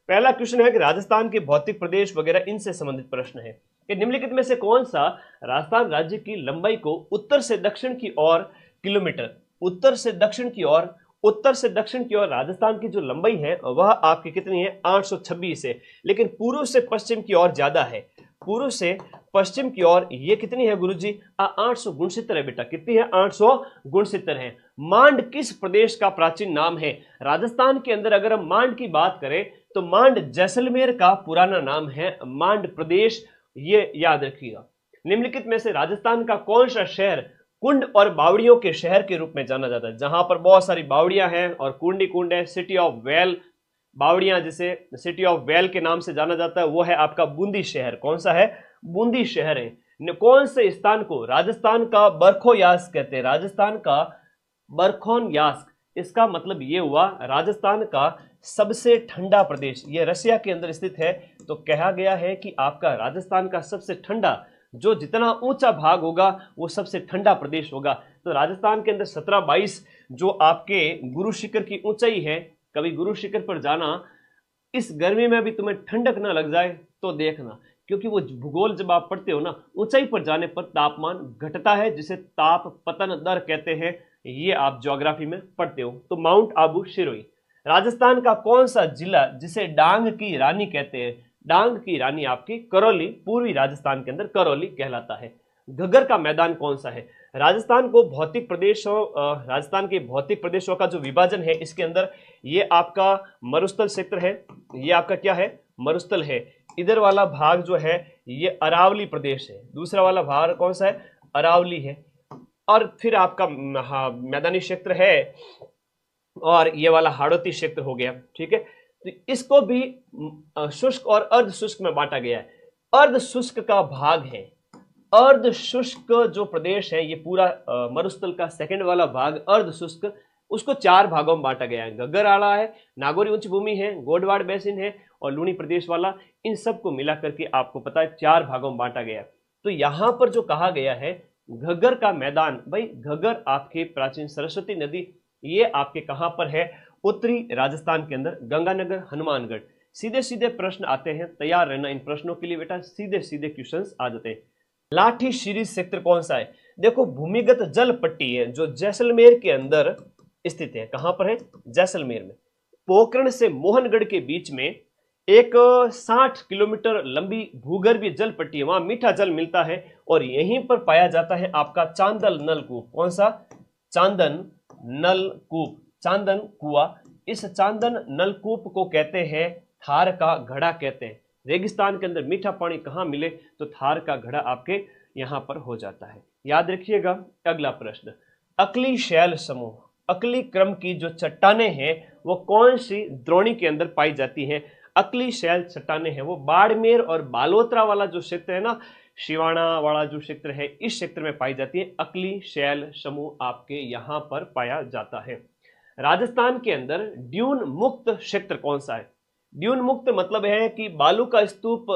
पहला क्वेश्चन है कि राजस्थान के भौतिक प्रदेश वगैरह इनसे संबंधित प्रश्न है कि निम्नलिखित में से कौन सा राजस्थान राज्य की लंबाई को उत्तर से दक्षिण की ओर किलोमीटर, उत्तर से दक्षिण की ओर राजस्थान की जो लंबाई है वह आपकी कितनी है 826 है, लेकिन पूर्व से पश्चिम की ओर ज्यादा है। पूर्व से पश्चिम की ओर ये कितनी है गुरुजी? 869 है बेटा। कितनी है? 869 है। मांड किस प्रदेश का प्राचीन नाम है? राजस्थान के अंदर अगर हम मांड की बात करें तो मांड जैसलमेर का पुराना नाम है, मांड प्रदेश, ये याद रखिएगा। निम्नलिखित में से राजस्थान का कौन सा शहर कुंड और बावड़ियों के शहर के रूप में जाना जाता है? जहां पर बहुत सारी बावड़ियां हैं और कुंड ही कुंड है, सिटी ऑफ वेल, बावड़ियां जिसे सिटी ऑफ वेल के नाम से जाना जाता है, वो है आपका बूंदी शहर। कौन सा है? बूंदी शहर है। कौन से स्थान को राजस्थान का बरखोयास्क कहते हैं? राजस्थान का बरखोयास्क, इसका मतलब ये हुआ राजस्थान का सबसे ठंडा प्रदेश। ये रशिया के अंदर स्थित है, तो कहा गया है कि आपका राजस्थान का सबसे ठंडा, जो जितना ऊंचा भाग होगा वो सबसे ठंडा प्रदेश होगा। तो राजस्थान के अंदर 17-22 जो आपके गुरु शिखर की ऊंचाई है, कभी गुरु शिखर पर जाना, इस गर्मी में भी तुम्हें ठंडक ना लग जाए तो देखना, क्योंकि वो भूगोल जब आप पढ़ते हो ना, ऊंचाई पर जाने पर तापमान घटता है, जिसे ताप पतन दर कहते हैं। ये आप ज्योग्राफी में पढ़ते हो। तो माउंट आबू शिरोई। राजस्थान का कौन सा जिला जिसे डांग की रानी कहते हैं? डांग की रानी आपकी करौली, पूर्वी राजस्थान के अंदर करौली कहलाता है। घग्गर का मैदान कौन सा है? राजस्थान को भौतिक प्रदेशों राजस्थान के भौतिक प्रदेशों का जो विभाजन है, इसके अंदर ये आपका मरुस्थल क्षेत्र है, ये आपका क्या है? मरुस्थल है। इधर वाला भाग जो है ये अरावली प्रदेश है, दूसरा वाला भाग कौन सा है? अरावली है। और फिर आपका मैदानी क्षेत्र है, और ये वाला हाड़ौती क्षेत्र हो गया। ठीक है, तो इसको भी शुष्क और अर्ध शुष्क में बांटा गया है। अर्ध शुष्क का भाग है, अर्ध शुष्क जो प्रदेश है, ये पूरा मरुस्थल का सेकंड वाला भाग अर्ध शुष्क, उसको 4 भागों में बांटा गया है। घग्गर आला है, नागौरी उच्च भूमि है, गोडवाड़ बेसिन है और लूणी प्रदेश वाला, इन सबको मिला करके आपको पता है 4 भागों में बांटा गया। तो यहां पर जो कहा गया है घग्गर का मैदान, भाई घग्गर आपके प्राचीन सरस्वती नदी, ये आपके कहां पर है? उत्तरी राजस्थान के अंदर, गंगानगर, हनुमानगढ़। सीधे सीधे प्रश्न आते हैं, तैयार रहना इन प्रश्नों के लिए बेटा, सीधे सीधे क्वेश्चंस आ जाते हैं। लाठी सीरीज क्षेत्र कौन सा है? देखो भूमिगत जल पट्टी है जो जैसलमेर के अंदर स्थित है। कहां पर है? जैसलमेर में। पोखरण से मोहनगढ़ के बीच में एक 60 किलोमीटर लंबी भूगर्भीय जल पट्टी है, वहां मीठा जल मिलता है और यहीं पर पाया जाता है आपका चांदल नलकूप। कौन सा? चांदन नलकूप, चांदन कुआ। इस चांदन नलकूप को कहते हैं थार का घड़ा कहते हैं। रेगिस्तान के अंदर मीठा पानी कहां मिले तो थार का घड़ा आपके यहां पर हो जाता है। याद रखिएगा। अगला प्रश्न, अकली शैल समूह, अकली क्रम की जो चट्टाने हैं वो कौन सी द्रोणी के अंदर पाई जाती हैं? अकली शैल चट्टाने हैं वो बाड़मेर और बालोतरा वाला जो क्षेत्र है ना, शिवाणा वाला जो क्षेत्र है, इस क्षेत्र में पाई जाती है। अकली शैल समूह आपके यहां पर पाया जाता है। राजस्थान के अंदर ड्यून मुक्त क्षेत्र कौन सा है? ड्यून मुक्त मतलब है कि बालू का स्तूप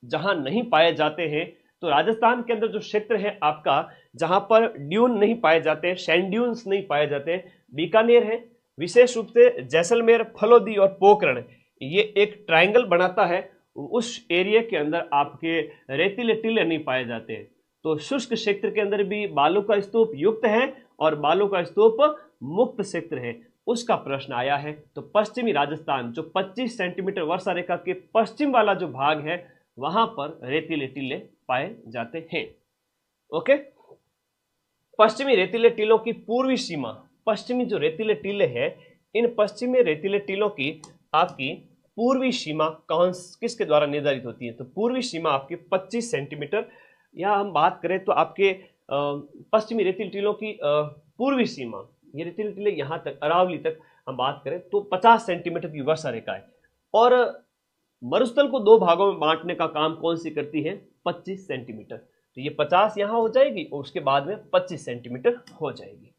जहां नहीं पाए जाते हैं। तो राजस्थान के अंदर जो क्षेत्र है आपका, जहां पर ड्यून नहीं पाए जाते, सैंड ड्यून्स नहीं पाए जाते, बीकानेर है, विशेष रूप से जैसलमेर, फलोदी और पोखरण, ये एक ट्रायंगल बनाता है। उस एरिया के अंदर आपके रेतीले टीले नहीं पाए जाते हैं। तो शुष्क क्षेत्र के अंदर भी बालू का स्तूप युक्त है और बालू का स्तूप मुक्त क्षेत्र है, उसका प्रश्न आया है। तो पश्चिमी राजस्थान जो 25 सेंटीमीटर वर्षा रेखा के पश्चिम वाला जो भाग है, वहां पर रेतीले टीले पाए जाते हैं। ओके, पश्चिमी रेतीले टीलों की पूर्वी सीमा, पश्चिमी जो रेतीले टीले हैं, इन पश्चिमी रेतीले टीलों की आपकी पूर्वी सीमा कौन किसके द्वारा निर्धारित होती है? तो पूर्वी सीमा आपकी 25 सेंटीमीटर, या हम बात करें तो आपके पश्चिमी रेतीले टीलों की पूर्वी सीमा, ये रेतीले टीले यहाँ तक अरावली तक हम बात करें तो 50 सेंटीमीटर की वर्षा रेखा है। और मरुस्थल को 2 भागों में बांटने का काम कौन सी करती है? 25 सेंटीमीटर। तो ये 50 यहां हो जाएगी और उसके बाद में 25 सेंटीमीटर हो जाएगी।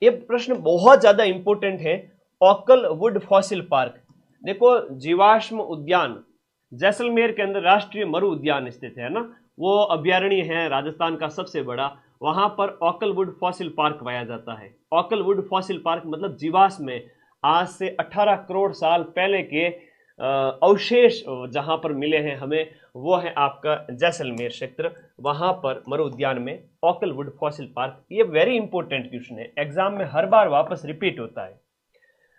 ये प्रश्न बहुत ज्यादा इंपॉर्टेंट है। ओकल वुड फॉसिल पार्क, देखो जीवाश्म उद्यान जैसलमेर के अंदर राष्ट्रीय मरु उद्यान स्थित है ना, वो अभ्यारण्य है राजस्थान का सबसे बड़ा, वहां पर ओकल वुड फॉसिल पार्क पाया जाता है। ओकल वुड फॉसिल पार्क मतलब जीवाश्म में आज से 18 करोड़ साल पहले के अवशेष जहां पर मिले हैं हमें वो है आपका जैसलमेर क्षेत्र, वहां पर मरु उद्यान में ऑकलवुड फॉसिल पार्क। ये वेरी इंपॉर्टेंट क्वेश्चन है, एग्जाम में हर बार वापस रिपीट होता है।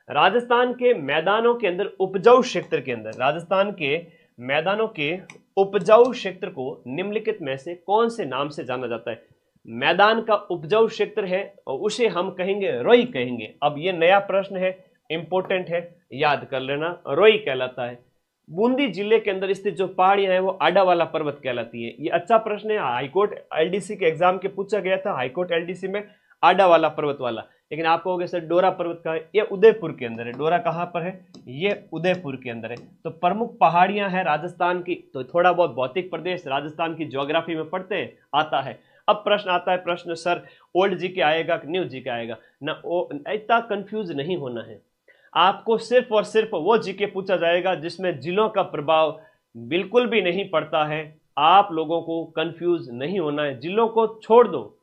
राजस्थान के मैदानों के अंदर उपजाऊ क्षेत्र के अंदर, राजस्थान के मैदानों के उपजाऊ क्षेत्र को निम्नलिखित में से कौन से नाम से जाना जाता है? मैदान का उपजाऊ क्षेत्र है उसे हम कहेंगे रोई कहेंगे। अब ये नया प्रश्न है, इंपॉर्टेंट है, याद कर लेना, रोई कहलाता है। बूंदी जिले के अंदर स्थित जो पहाड़ियां हैं वो आडावाला पर्वत कहलाती है। ये अच्छा प्रश्न है, हाईकोर्ट एलडीसी के एग्जाम के पूछा गया था, हाईकोर्ट एलडीसी में आडावाला पर्वत वाला। लेकिन आप कहोगे सर डोरा पर्वत का है, ये उदयपुर के अंदर है। डोरा कहां पर है? ये उदयपुर के अंदर है। तो प्रमुख पहाड़ियां हैं राजस्थान की, तो थोड़ा बहुत भौतिक प्रदेश राजस्थान की ज्योग्राफी में पढ़ते हैं, आता है। अब प्रश्न आता है, प्रश्न सर ओल्ड जी के आएगा कि न्यू जी के आएगा ना? इतना कंफ्यूज नहीं होना है आपको, सिर्फ और सिर्फ वो जीके पूछा जाएगा जिसमें जिलों का प्रभाव बिल्कुल भी नहीं पड़ता है। आप लोगों को कंफ्यूज नहीं होना है, जिलों को छोड़ दो,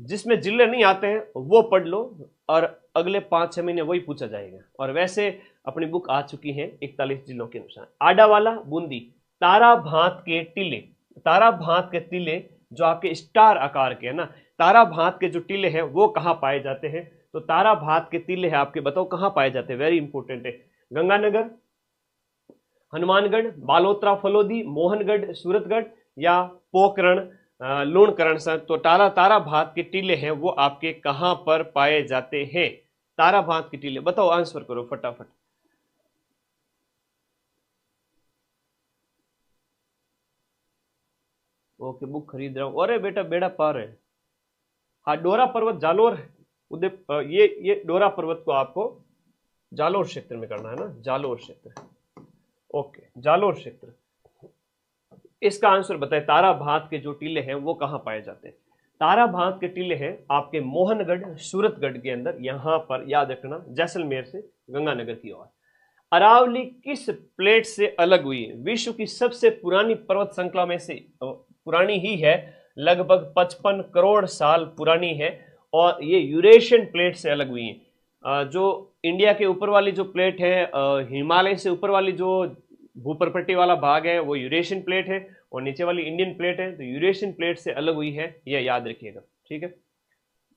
जिसमें जिले नहीं आते हैं वो पढ़ लो और अगले 5-6 महीने वही पूछा जाएगा। और वैसे अपनी बुक आ चुकी है 41 जिलों के अनुसार। आडावाला बूंदी, तारा भांत के टीले, तारा भांत के टीले जो आपके स्टार आकार के है ना, तारा भांत के जो टीले हैं वो कहाँ पाए जाते हैं? तो तारा भांत के टीले हैं आपके, बताओ कहाँ पाए जाते हैं? वेरी इंपॉर्टेंट है। गंगानगर, हनुमानगढ़, बालोतरा फलोदी, मोहनगढ़, सूरतगढ़ या पोखरण लूणकरण सर। तो तारा भांत के टीले हैं वो आपके कहां पर पाए जाते हैं? तारा भांत के टीले, बताओ, आंसर करो फटाफट। ओके, बुक खरीद रहा हूं। अरे बेटा बेड़ा पार है। हाँ, डोरा पर्वत जालोर उदय, ये डोरा पर्वत को आपको जालोर क्षेत्र में करना है ना, जालोर क्षेत्र। ओके, जालोर क्षेत्र। इसका आंसर बताए, तारा भांत के जो टीले हैं वो कहां पाए जाते हैं? तारा भांत के टीले हैं आपके मोहनगढ़ सूरतगढ़ के अंदर, यहां पर याद रखना, जैसलमेर से गंगानगर की ओर। अरावली किस प्लेट से अलग हुई? विश्व की सबसे पुरानी पर्वत श्रृंखला में से पुरानी ही है, लगभग 55 करोड़ साल पुरानी है, और ये यूरेशियन प्लेट से अलग हुई है। जो इंडिया के ऊपर वाली जो प्लेट है, हिमालय से ऊपर वाली जो भूप्रपट्टी वाला भाग है वो यूरेशियन प्लेट है, और नीचे वाली इंडियन प्लेट है। तो यूरेशियन प्लेट से अलग हुई है, ये याद रखिएगा, ठीक है।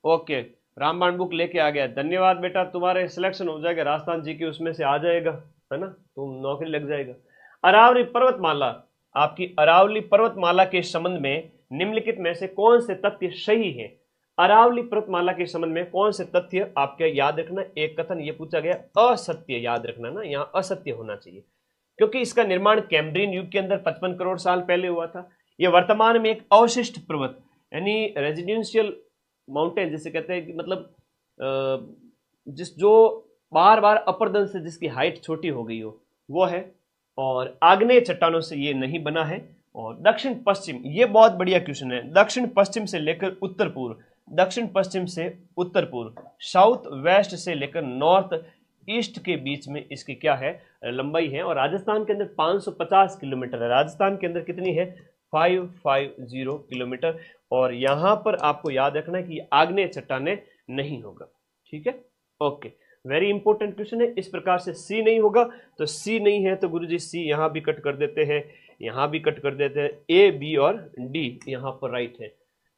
ओके, रामबाण बुक लेके आ गया, धन्यवाद बेटा, तुम्हारे सिलेक्शन हो जाएगा राजस्थान जी के उसमें से आ जाएगा, है ना, तुम नौकरी लग जाएगा। अरावली पर्वतमाला, आपकी अरावली पर्वतमाला के संबंध में निम्नलिखित में से कौन से तथ्य सही है? अरावली पर्वतमाला के संबंध में कौन से तथ्य आपके याद रखना? एक कथन ये पूछा गया, असत्य याद रखना ना, यहाँ असत्य होना चाहिए, क्योंकि इसका निर्माण कैम्ब्रियन युग के अंदर 55 करोड़ साल पहले हुआ था। यह वर्तमान में एक अवशिष्ट पर्वत यानी रेजिडेंशियल माउंटेन जिसे कहते हैं, कि मतलब जिस जो बार बार अपरदन से जिसकी हाइट छोटी हो गई हो वो है, और आग्नेय चट्टानों से ये नहीं बना है। और दक्षिण पश्चिम, ये बहुत बढ़िया क्वेश्चन है, दक्षिण पश्चिम से लेकर उत्तर पूर्व, दक्षिण पश्चिम से उत्तर पूर्व, साउथ वेस्ट से लेकर नॉर्थ ईस्ट के बीच में इसकी क्या है, लंबाई है। और राजस्थान के अंदर 550 किलोमीटर है। राजस्थान के अंदर कितनी है? 550 किलोमीटर। और यहां पर आपको याद रखना है कि आग्नेय चट्टाने नहीं होगा, ठीक है। ओके, वेरी इंपॉर्टेंट क्वेश्चन है। इस प्रकार से सी नहीं होगा, तो सी नहीं है तो गुरुजी सी यहां भी कट कर देते हैं, यहां भी कट कर देते हैं, ए बी और डी यहां पर राइट है।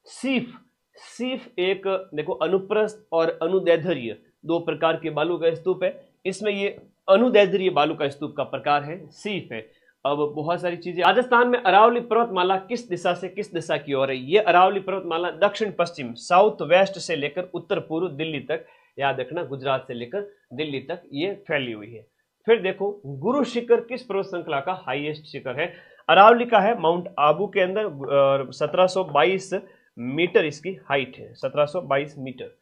सीफ, सीफ एक देखो अनुप्रस्थ और अनुदैर्ध्य दो प्रकार के बालू का स्तूप है, इसमें ये अनुदैर्ध्य बालू का स्तूप का प्रकार है, सीफ है। अब बहुत सारी चीजें, राजस्थान में अरावली पर्वतमाला किस दिशा से किस दिशा की ओर है? ये अरावली पर्वतमाला दक्षिण पश्चिम, साउथ वेस्ट से लेकर उत्तर पूर्व दिल्ली तक, याद रखना, गुजरात से लेकर दिल्ली तक ये फैली हुई है। फिर देखो, गुरु शिखर किस पर्वत श्रृंखला का हाईएस्ट शिखर है? अरावली का है माउंट आबू के अंदर, 1722 मीटर इसकी हाइट है, 1722 मीटर।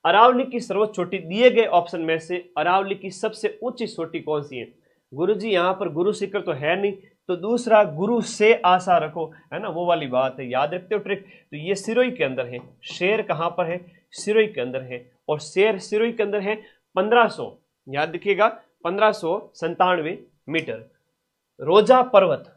अरावली की सर्वोच्च चोटी, दिए गए ऑप्शन में से अरावली की सबसे ऊंची चोटी कौन सी है? गुरुजी यहाँ पर गुरु शिखर तो है नहीं, तो दूसरा गुरु से आशा रखो, है ना, वो वाली बात है, याद रखते हो ट्रिक। तो ये सिरोही के अंदर है, शेर कहाँ पर है? सिरोही के अंदर है, और शेर सिरोही के अंदर है 1500, याद रखिएगा, 1597 मीटर। रोजा पर्वत,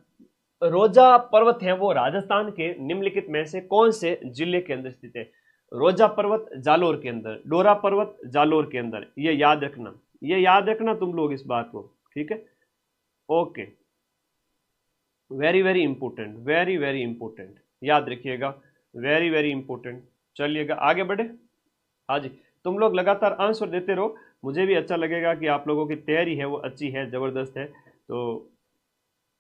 रोजा पर्वत है वो राजस्थान के निम्नलिखित में से कौन से जिले के अंदर स्थित है? रोजा पर्वत जालोर के अंदर, डोरा पर्वत जालोर के अंदर, ये याद रखना, ये याद रखना तुम लोग इस बात को, ठीक है। Okay, very very important, very very important, याद रखिएगा, वेरी वेरी इंपॉर्टेंट। चलिएगा आगे बढ़े। हाँ जी, तुम लोग लगातार आंसर देते रहो, मुझे भी अच्छा लगेगा कि आप लोगों की तैयारी है वो अच्छी है, जबरदस्त है, तो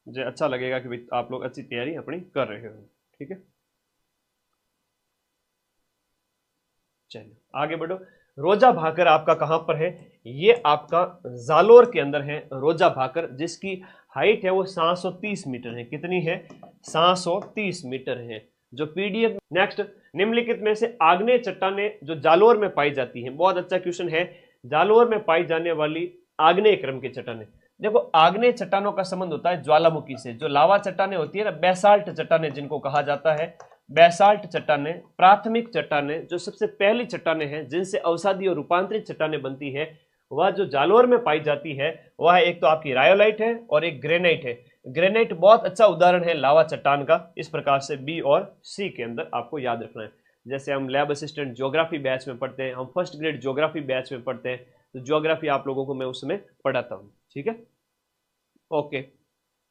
मुझे अच्छा लगेगा कि भाई आप लोग अच्छी तैयारी अपनी कर रहे हो। ठीक है, चलिए आगे बढ़ो। रोजा भाकर आपका कहां पर है? ये आपका जालोर के अंदर है रोजा भाकर, जिसकी हाइट है वो 730 मीटर है। कितनी है? 730 मीटर है। जो पीडीएफ नेक्स्ट, निम्नलिखित में से आग्नेय चट्टानें जो जालोर में पाई जाती हैं, बहुत अच्छा क्वेश्चन है। जालोर में पाई जाने वाली आग्नेय क्रम की चट्टानें, देखो आग्नेय चट्टानों का संबंध होता है ज्वालामुखी से। जो लावा चट्टानें होती है ना, बेसाल्ट चट्टानें जिनको कहा जाता है, बेसाल्ट चट्टानें, प्राथमिक चट्टानें, जो सबसे पहली चट्टानें हैं जिनसे अवसादी और रूपांतरित चट्टानें बनती है, वह जो जालोर में पाई जाती है वह एक तो आपकी रायोलाइट है और एक ग्रेनाइट है। ग्रेनाइट बहुत अच्छा उदाहरण है लावा चट्टान का। इस प्रकार से बी और सी के अंदर आपको याद रखना है। जैसे हम लैब असिस्टेंट ज्योग्राफी बैच में पढ़ते हैं, हम फर्स्ट ग्रेड ज्योग्राफी बैच में पढ़ते हैं, तो ज्योग्राफी आप लोगों को मैं उसमें पढ़ाता हूँ। ठीक है, ओके,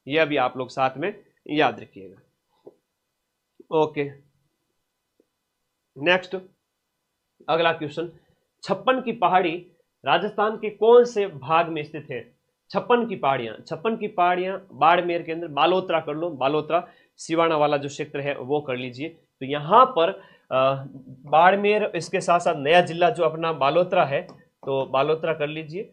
यह भी आप लोग साथ में याद रखिएगा। ओके, नेक्स्ट अगला क्वेश्चन, छप्पन की पहाड़ी राजस्थान के कौन से भाग में स्थित है? छप्पन की पहाड़ियां बाड़मेर के अंदर, बालोतरा कर लो, बालोतरा सिवाना वाला जो क्षेत्र है वो कर लीजिए। तो यहां पर बाड़मेर, इसके साथ साथ नया जिला जो अपना बालोतरा है, तो बालोतरा कर लीजिए।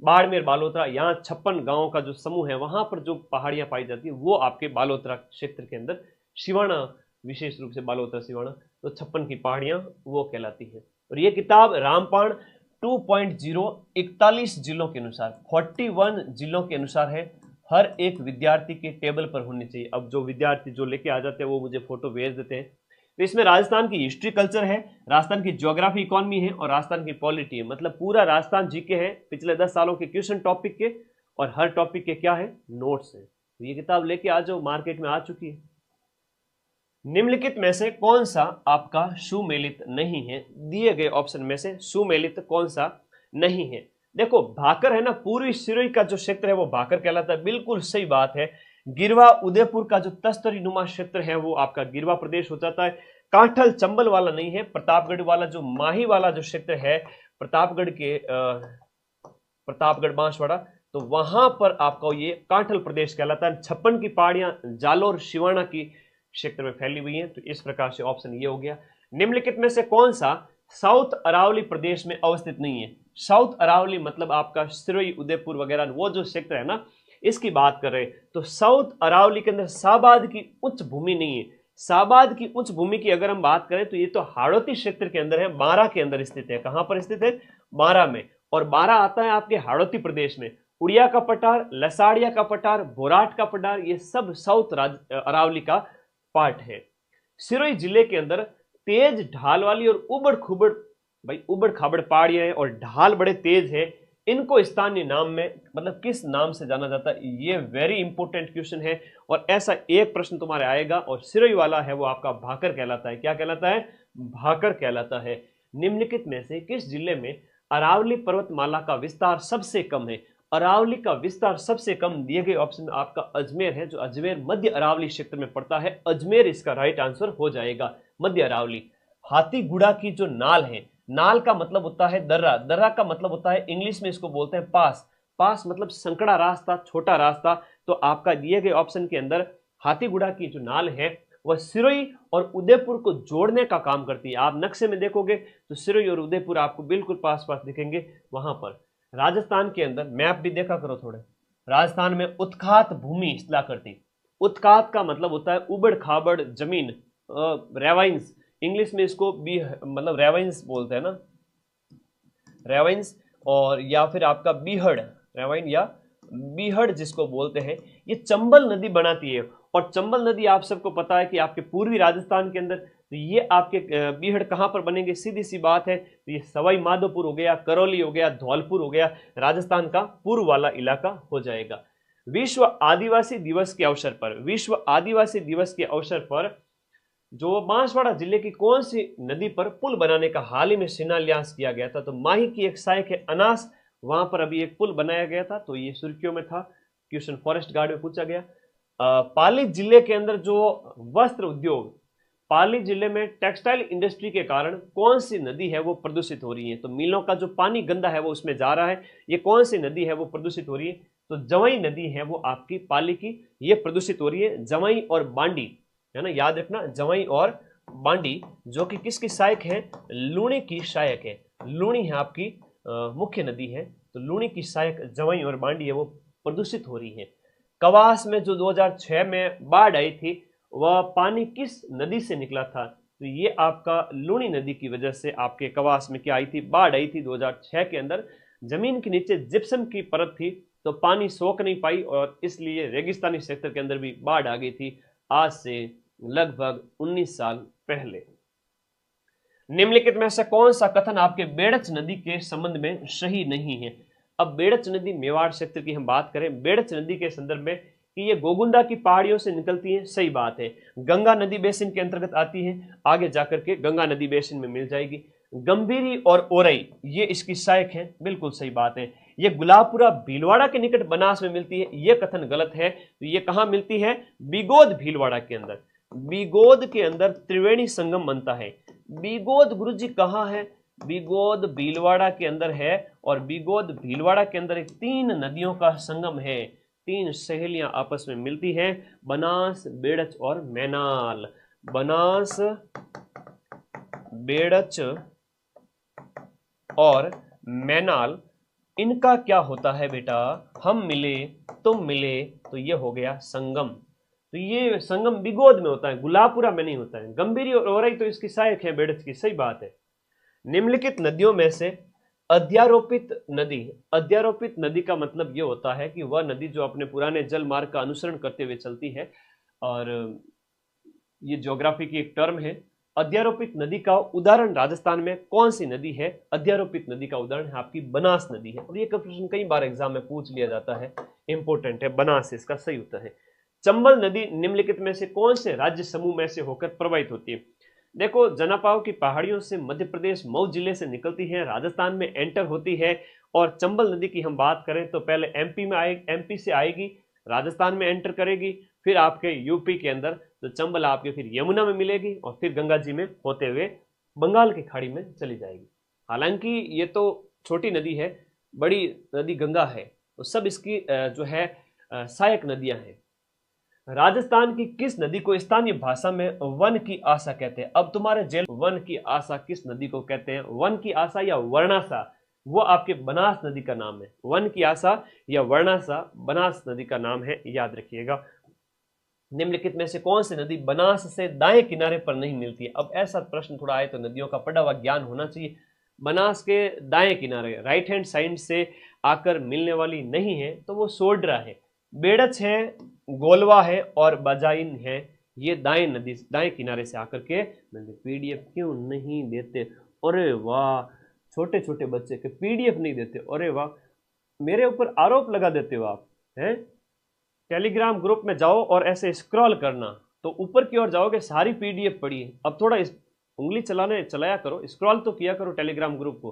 बाड़मेर, बालोतरा, यहाँ 56 गांवों का जो समूह है, वहां पर जो पहाड़ियां पाई जाती है वो आपके बालोतरा क्षेत्र के अंदर, सिवाना, विशेष रूप से बालोतरा सिवाना, तो 56 की पहाड़ियां वो कहलाती है। और ये किताब रामपाण 2.0 41 जिलों के अनुसार, 41 जिलों के अनुसार है। हर एक विद्यार्थी के टेबल पर होनी चाहिए। अब जो विद्यार्थी जो लेके आ जाते हैं वो मुझे फोटो भेज देते हैं। तो इसमें राजस्थान की हिस्ट्री कल्चर है, राजस्थान की ज्योग्राफी इकोनॉमी है, और राजस्थान की पॉलिटी है। मतलब पूरा राजस्थान जीके है, पिछले 10 सालों के क्वेश्चन टॉपिक के, और हर टॉपिक के क्या है, नोट्स है। तो ये किताब लेके आ जाओ, मार्केट में आ चुकी है। निम्नलिखित में से कौन सा आपका सुमेलित नहीं है? दिए गए ऑप्शन में से सुमेलित कौन सा नहीं है? देखो भाकर है ना, पूर्वी सिरोही का जो क्षेत्र है वो भाकर कहलाता है, बिल्कुल सही बात है। गिरवा उदयपुर का जो तस्तरी नुमा क्षेत्र है वो आपका गिरवा प्रदेश हो जाता है। कांठल चंबल वाला नहीं है। प्रतापगढ़ वाला जो माही वाला जो क्षेत्र है, प्रतापगढ़ के प्रतापगढ़ बांसवाड़ा, तो वहां पर आपका ये कांठल प्रदेश कहलाता है। 56 की पहाड़ियां जालोर सिवाना की क्षेत्र में फैली हुई हैं। तो इस प्रकार से ऑप्शन ये हो गया। निम्नलिखित में से कौन सा साउथ अरावली प्रदेश में अवस्थित नहीं है? साउथ अरावली मतलब आपका सिरोही, उदयपुर वगैरह वो जो क्षेत्र है ना, इसकी बात कर रहे हैं। तो साउथ अरावली के अंदर साबाद की उच्च भूमि नहीं है। साबाद की उच्च भूमि की अगर हम बात करें तो ये तो हाड़ौती क्षेत्र के अंदर है, बारा के अंदर स्थित है। कहां पर स्थित है? बारा में। और बारा आता है आपके हाड़ौती प्रदेश में। उड़िया का पठार, लसाड़िया का पठार, बोराट का पठार, ये सब साउथ अरावली का पार्ट है। सिरोही जिले के अंदर तेज ढाल वाली और उबड़ खुबड़, भाई उबड़ खाबड़ पहाड़ियां हैं और ढाल बड़े तेज है। इनको स्थानीय नाम में मतलब किस नाम से जाना जाता है? ये वेरी इंपॉर्टेंट क्वेश्चन है, और ऐसा एक प्रश्न तुम्हारे आएगा। और सिरोही वाला है वो आपका भाकर कहलाता है। क्या कहलाता है? भाकर कहलाता है। निम्नलिखित में से किस जिले में अरावली पर्वतमाला का विस्तार सबसे कम है? अरावली का विस्तार सबसे कम दिए गए ऑप्शन में आपका अजमेर है, जो अजमेर मध्य अरावली क्षेत्र में पड़ता है। अजमेर इसका राइट आंसर हो जाएगा, मध्य अरावली। हाथीगुड़ा की जो नाल है, नाल का मतलब होता है दर्रा, दर्रा का मतलब होता है इंग्लिश में इसको बोलते हैं पास, पास मतलब संकड़ा रास्ता, छोटा रास्ता। तो आपका दिए गए ऑप्शन के अंदर हाथीगुड़ा की जो नाल है वह सिरोही और उदयपुर को जोड़ने का काम करती है। आप नक्शे में देखोगे तो सिरोही और उदयपुर आपको बिल्कुल पास पास दिखेंगे। वहां पर राजस्थान के अंदर मैप भी देखा करो थोड़े, राजस्थान में उत्खात भूमि इस्तेमाल करती। उत्खात का मतलब होता है उबड़ खाबड़ जमीन, रेवाइंस, इंग्लिश में इसको भी मतलब रेवाइंस बोलते हैं ना, रेवाइंस, और या फिर आपका बीहड़, रेवाइन या बीहड़ जिसको बोलते हैं, ये चंबल नदी बनाती है। और चंबल नदी आप सबको पता है कि आपके पूर्वी राजस्थान के अंदर, तो ये आपके बीहड़ कहां पर बनेंगे? सीधी सी बात है, तो ये सवाई माधोपुर हो गया, करौली हो गया, धौलपुर हो गया, राजस्थान का पूर्व वाला इलाका हो जाएगा। विश्व आदिवासी दिवस के अवसर पर, विश्व आदिवासी दिवस के अवसर पर जो बांसवाड़ा जिले की कौन सी नदी पर पुल बनाने का हाल ही में शिलान्यास किया गया था? तो माही की एक सहायक है अनास, वहां पर अभी एक पुल बनाया गया था, तो ये सुर्खियों में था। क्वेश्चन फॉरेस्ट गार्ड में पूछा गया। पाली जिले के अंदर जो वस्त्र उद्योग, पाली जिले में टेक्सटाइल इंडस्ट्री के कारण कौन सी नदी है वो प्रदूषित हो रही है? तो मिलों का जो पानी गंदा है वो उसमें जा रहा है, ये कौन सी नदी है वो प्रदूषित हो रही है? तो जवाई नदी है वो आपकी पाली की, ये प्रदूषित हो रही है। जवाई और बांडी है ना, याद रखना, जवाई और बांडी जो कि किसकी सहायक है? लूणी की सहायक है। लूणी है आपकी मुख्य नदी है, तो लूणी की सहायक जवाई और बांडी है वो प्रदूषित हो रही है। कवास में जो 2006 में बाढ़ आई थी वह पानी किस नदी से निकला था? तो ये आपका लूणी नदी की वजह से आपके कवास में क्या आई थी? बाढ़ आई थी 2006 के अंदर। जमीन के नीचे जिप्सम की परत थी तो पानी सोख नहीं पाई और इसलिए रेगिस्तानी क्षेत्र के अंदर भी बाढ़ आ गई थी, आज से लगभग 19 साल पहले। निम्नलिखित में से कौन सा कथन आपके बेड़च नदी के संबंध में सही नहीं है? अब बेड़च नदी मेवाड़ क्षेत्र की हम बात करें, बेड़च नदी के संदर्भ में कि ये गोगुंदा की पहाड़ियों से निकलती है, सही बात है। गंगा नदी बेसिन के अंतर्गत आती है, आगे जाकर के गंगा नदी बेसिन में मिल जाएगी। गंभीरी और ओरई ये इसकी सहायक है, बिल्कुल सही बात है। ये गुलाबपुरा भीलवाड़ा के निकट बनास में मिलती है, ये कथन गलत है। तो ये कहां मिलती है? बिगोद भीलवाड़ा के अंदर। बिगोद के अंदर त्रिवेणी संगम बनता है। बिगोद गुरुजी कहाँ है? बिगोद भीलवाड़ा के अंदर है, और बिगोद भीलवाड़ा के अंदर एक 3 नदियों का संगम है, 3 सहेलियां आपस में मिलती हैं, बनास, बेड़च और मैनाल। बनास, बेड़च और मैनाल, इनका क्या होता है बेटा? हम मिले तुम मिले तो ये हो गया संगम। तो ये संगम बिगोद में होता है, गुलाबपुरा में नहीं होता है। गंभीरी और ओरई तो इसकी सहायक है बेड़च की, सही बात है। निम्नलिखित नदियों में से अध्यारोपित नदी, अध्यारोपित नदी का मतलब यह होता है कि वह नदी जो अपने पुराने जल मार्ग का अनुसरण करते हुए चलती है, और ये ज्योग्राफी की एक टर्म है। अध्यारोपित नदी का उदाहरण राजस्थान में कौन सी नदी है? अध्यारोपित नदी का उदाहरण है आपकी बनास नदी है, और ये प्रश्न कई बार एग्जाम में पूछ लिया जाता है, इंपॉर्टेंट है। बनास इसका सही उत्तर है। चंबल नदी निम्नलिखित में से कौन से राज्य समूह में से होकर प्रवाहित होती है? देखो, जनापाव की पहाड़ियों से मध्य प्रदेश मऊ जिले से निकलती है, राजस्थान में एंटर होती है, और चंबल नदी की हम बात करें तो पहले एमपी में एमपी से आएगी, राजस्थान में एंटर करेगी, फिर आपके यूपी के अंदर, तो चंबल आपके फिर यमुना में मिलेगी, और फिर गंगा जी में होते हुए बंगाल की खाड़ी में चली जाएगी। हालांकि ये तो छोटी नदी है, बड़ी नदी गंगा है, तो सब इसकी जो है सहायक नदियां हैं। राजस्थान की किस नदी को स्थानीय भाषा में वन की आशा कहते हैं? अब तुम्हारे जेल, वन की आशा किस नदी को कहते हैं? वन की आशा या वर्णाशा, वो आपके बनास नदी का नाम है। वन की आशा या वर्णाशा बनास नदी का नाम है, याद रखिएगा। निम्नलिखित में से कौन सी नदी बनास से दाएं किनारे पर नहीं मिलती है? अब ऐसा प्रश्न थोड़ा आए तो नदियों का पढ़ा हुआ ज्ञान होना चाहिए। बनास के दाएं किनारे, राइट हैंड साइड से आकर मिलने वाली नहीं है, तो वो सोड्रा है, बेड़च है, गोलवा है और बजाइन है। ये दाएं नदी, दाएं किनारे से आकर के पीडीएफ क्यों नहीं देते? अरे वाह, छोटे छोटे बच्चे के पीडीएफ नहीं देते, अरे वाह, मेरे ऊपर आरोप लगा देते हो आप हैं। टेलीग्राम ग्रुप में जाओ और ऐसे स्क्रॉल करना, तो ऊपर की ओर जाओगे, सारी पीडीएफ पड़ी है। अब थोड़ा उंगली चलाया करो, स्क्रॉल तो किया करो टेलीग्राम ग्रुप को।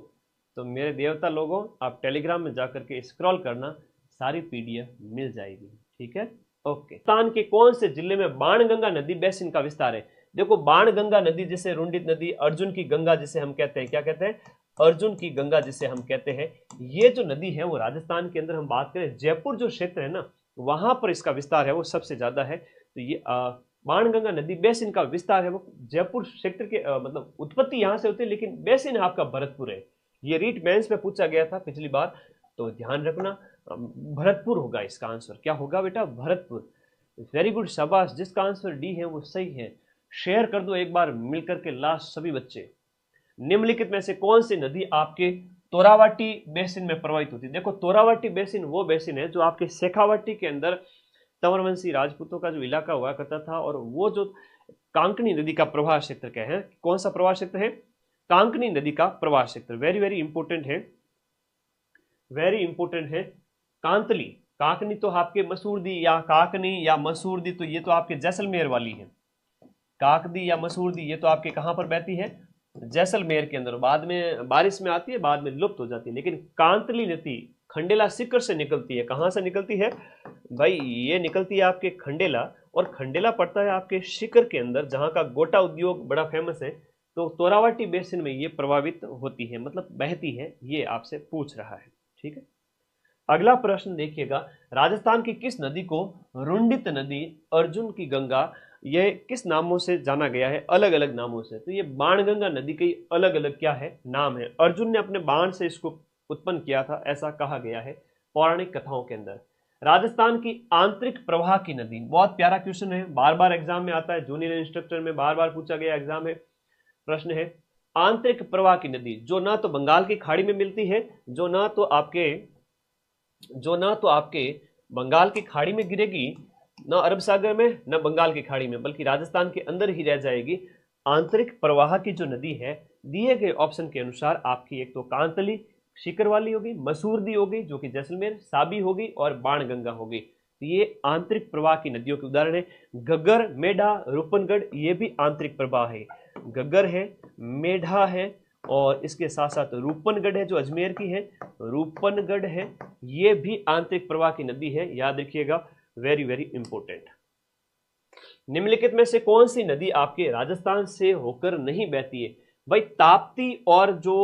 तो मेरे देवता लोगों, आप टेलीग्राम में जाकर के स्क्रॉल करना, सारी पीडीएफ मिल जाएगी, ठीक है, ओके। राजस्थान के कौन से जिले में बाणगंगा नदी बेसिन का विस्तार है? देखो, बाणगंगा नदी जिसे रुंडित नदी, अर्जुन की गंगा जिसे हम कहते हैं, क्या कहते हैं? अर्जुन की गंगा जिसे हम कहते हैं, ये जो नदी है वो राजस्थान के अंदर हम बात करें, जयपुर जो क्षेत्र है ना, वहां पर इसका विस्तार है वो सबसे ज्यादा है। तो ये बाणगंगा नदी बेसिन का विस्तार है वो जयपुर क्षेत्र के मतलब उत्पत्ति यहां से होती है, लेकिन बेसिन आपका भरतपुर है। ये रीट मेंस में पूछा गया था पिछली बार, तो ध्यान रखना, भरतपुर होगा इसका आंसर। क्या होगा बेटा? भरतपुर। वेरी गुड, शाबाश, जिसका आंसर डी है वो सही है। शेयर कर दो एक बार मिलकर के लास्ट सभी बच्चे। निम्नलिखित में से कौन सी नदी आपके तोरावाटी बेसिन में प्रवाहित होती है? देखो, तोरावाटी बेसिन वो बेसिन है जो आपके शेखावाटी के अंदर तंवरवंशी राजपूतों का जो इलाका हुआ करता था, और वो जो कांकनी नदी का प्रवाह क्षेत्र क्या है, कौन सा प्रवाह क्षेत्र है? कांकनी नदी का प्रवाह क्षेत्र। वेरी वेरी इंपोर्टेंट है, वेरी इंपोर्टेंट है। कांतली, काकनी तो आपके मसूरदी या काकनी या मसूरदी, तो ये तो आपके जैसलमेर वाली है। काकदी या मसूरदी ये तो आपके कहां पर बहती है? जैसलमेर के अंदर। बाद में बारिश में आती है, बाद में लुप्त हो जाती है। लेकिन कांतली नदी खंडेला सीकर से निकलती है। कहां से निकलती है भाई? ये निकलती है आपके खंडेला, और खंडेला पड़ता है आपके सीकर के अंदर, जहां का गोटा उद्योग बड़ा फेमस है। तो तोरावाटी बेसिन में ये प्रभावित होती है, मतलब बहती है, ये आपसे पूछ रहा है। ठीक है, अगला प्रश्न देखिएगा, राजस्थान की किस नदी को रुंडित नदी, अर्जुन की गंगा, यह किस नामों से जाना गया है? अलग अलग नामों से। तो ये बाणगंगा नदी के अलग अलग क्या है? नाम है। अर्जुन ने अपने बाण से इसको उत्पन्न किया था, ऐसा कहा गया है पौराणिक कथाओं के अंदर। राजस्थान की आंतरिक प्रवाह की नदी, बहुत प्यारा क्वेश्चन है, बार बार एग्जाम में आता है, जूनियर इंस्ट्रक्टर में बार बार पूछा गया एग्जाम है। प्रश्न है, आंतरिक प्रवाह की नदी जो ना तो बंगाल की खाड़ी में मिलती है, जो ना तो आपके बंगाल की खाड़ी में गिरेगी, ना अरब सागर में, ना बंगाल की खाड़ी में, बल्कि राजस्थान के अंदर ही रह जाएगी। आंतरिक प्रवाह की जो नदी है, दिए गए ऑप्शन के अनुसार आपकी एक तो कांतली सीकर वाली होगी, मसूरदी होगी जो कि जैसलमेर, साबी होगी, और बाणगंगा होगी। तो ये आंतरिक प्रवाह की नदियों के उदाहरण है। घग्गर, मेढा, रूपनगढ़, ये भी आंतरिक प्रवाह है। घग्गर है, मेढा है, और इसके साथ साथ रूपनगढ़ है जो अजमेर की है, रूपनगढ़ है, ये भी आंतरिक प्रवाह की नदी है, याद रखिएगा, वेरी वेरी इंपॉर्टेंट। निम्नलिखित में से कौन सी नदी आपके राजस्थान से होकर नहीं बहती है? भाई ताप्ती और जो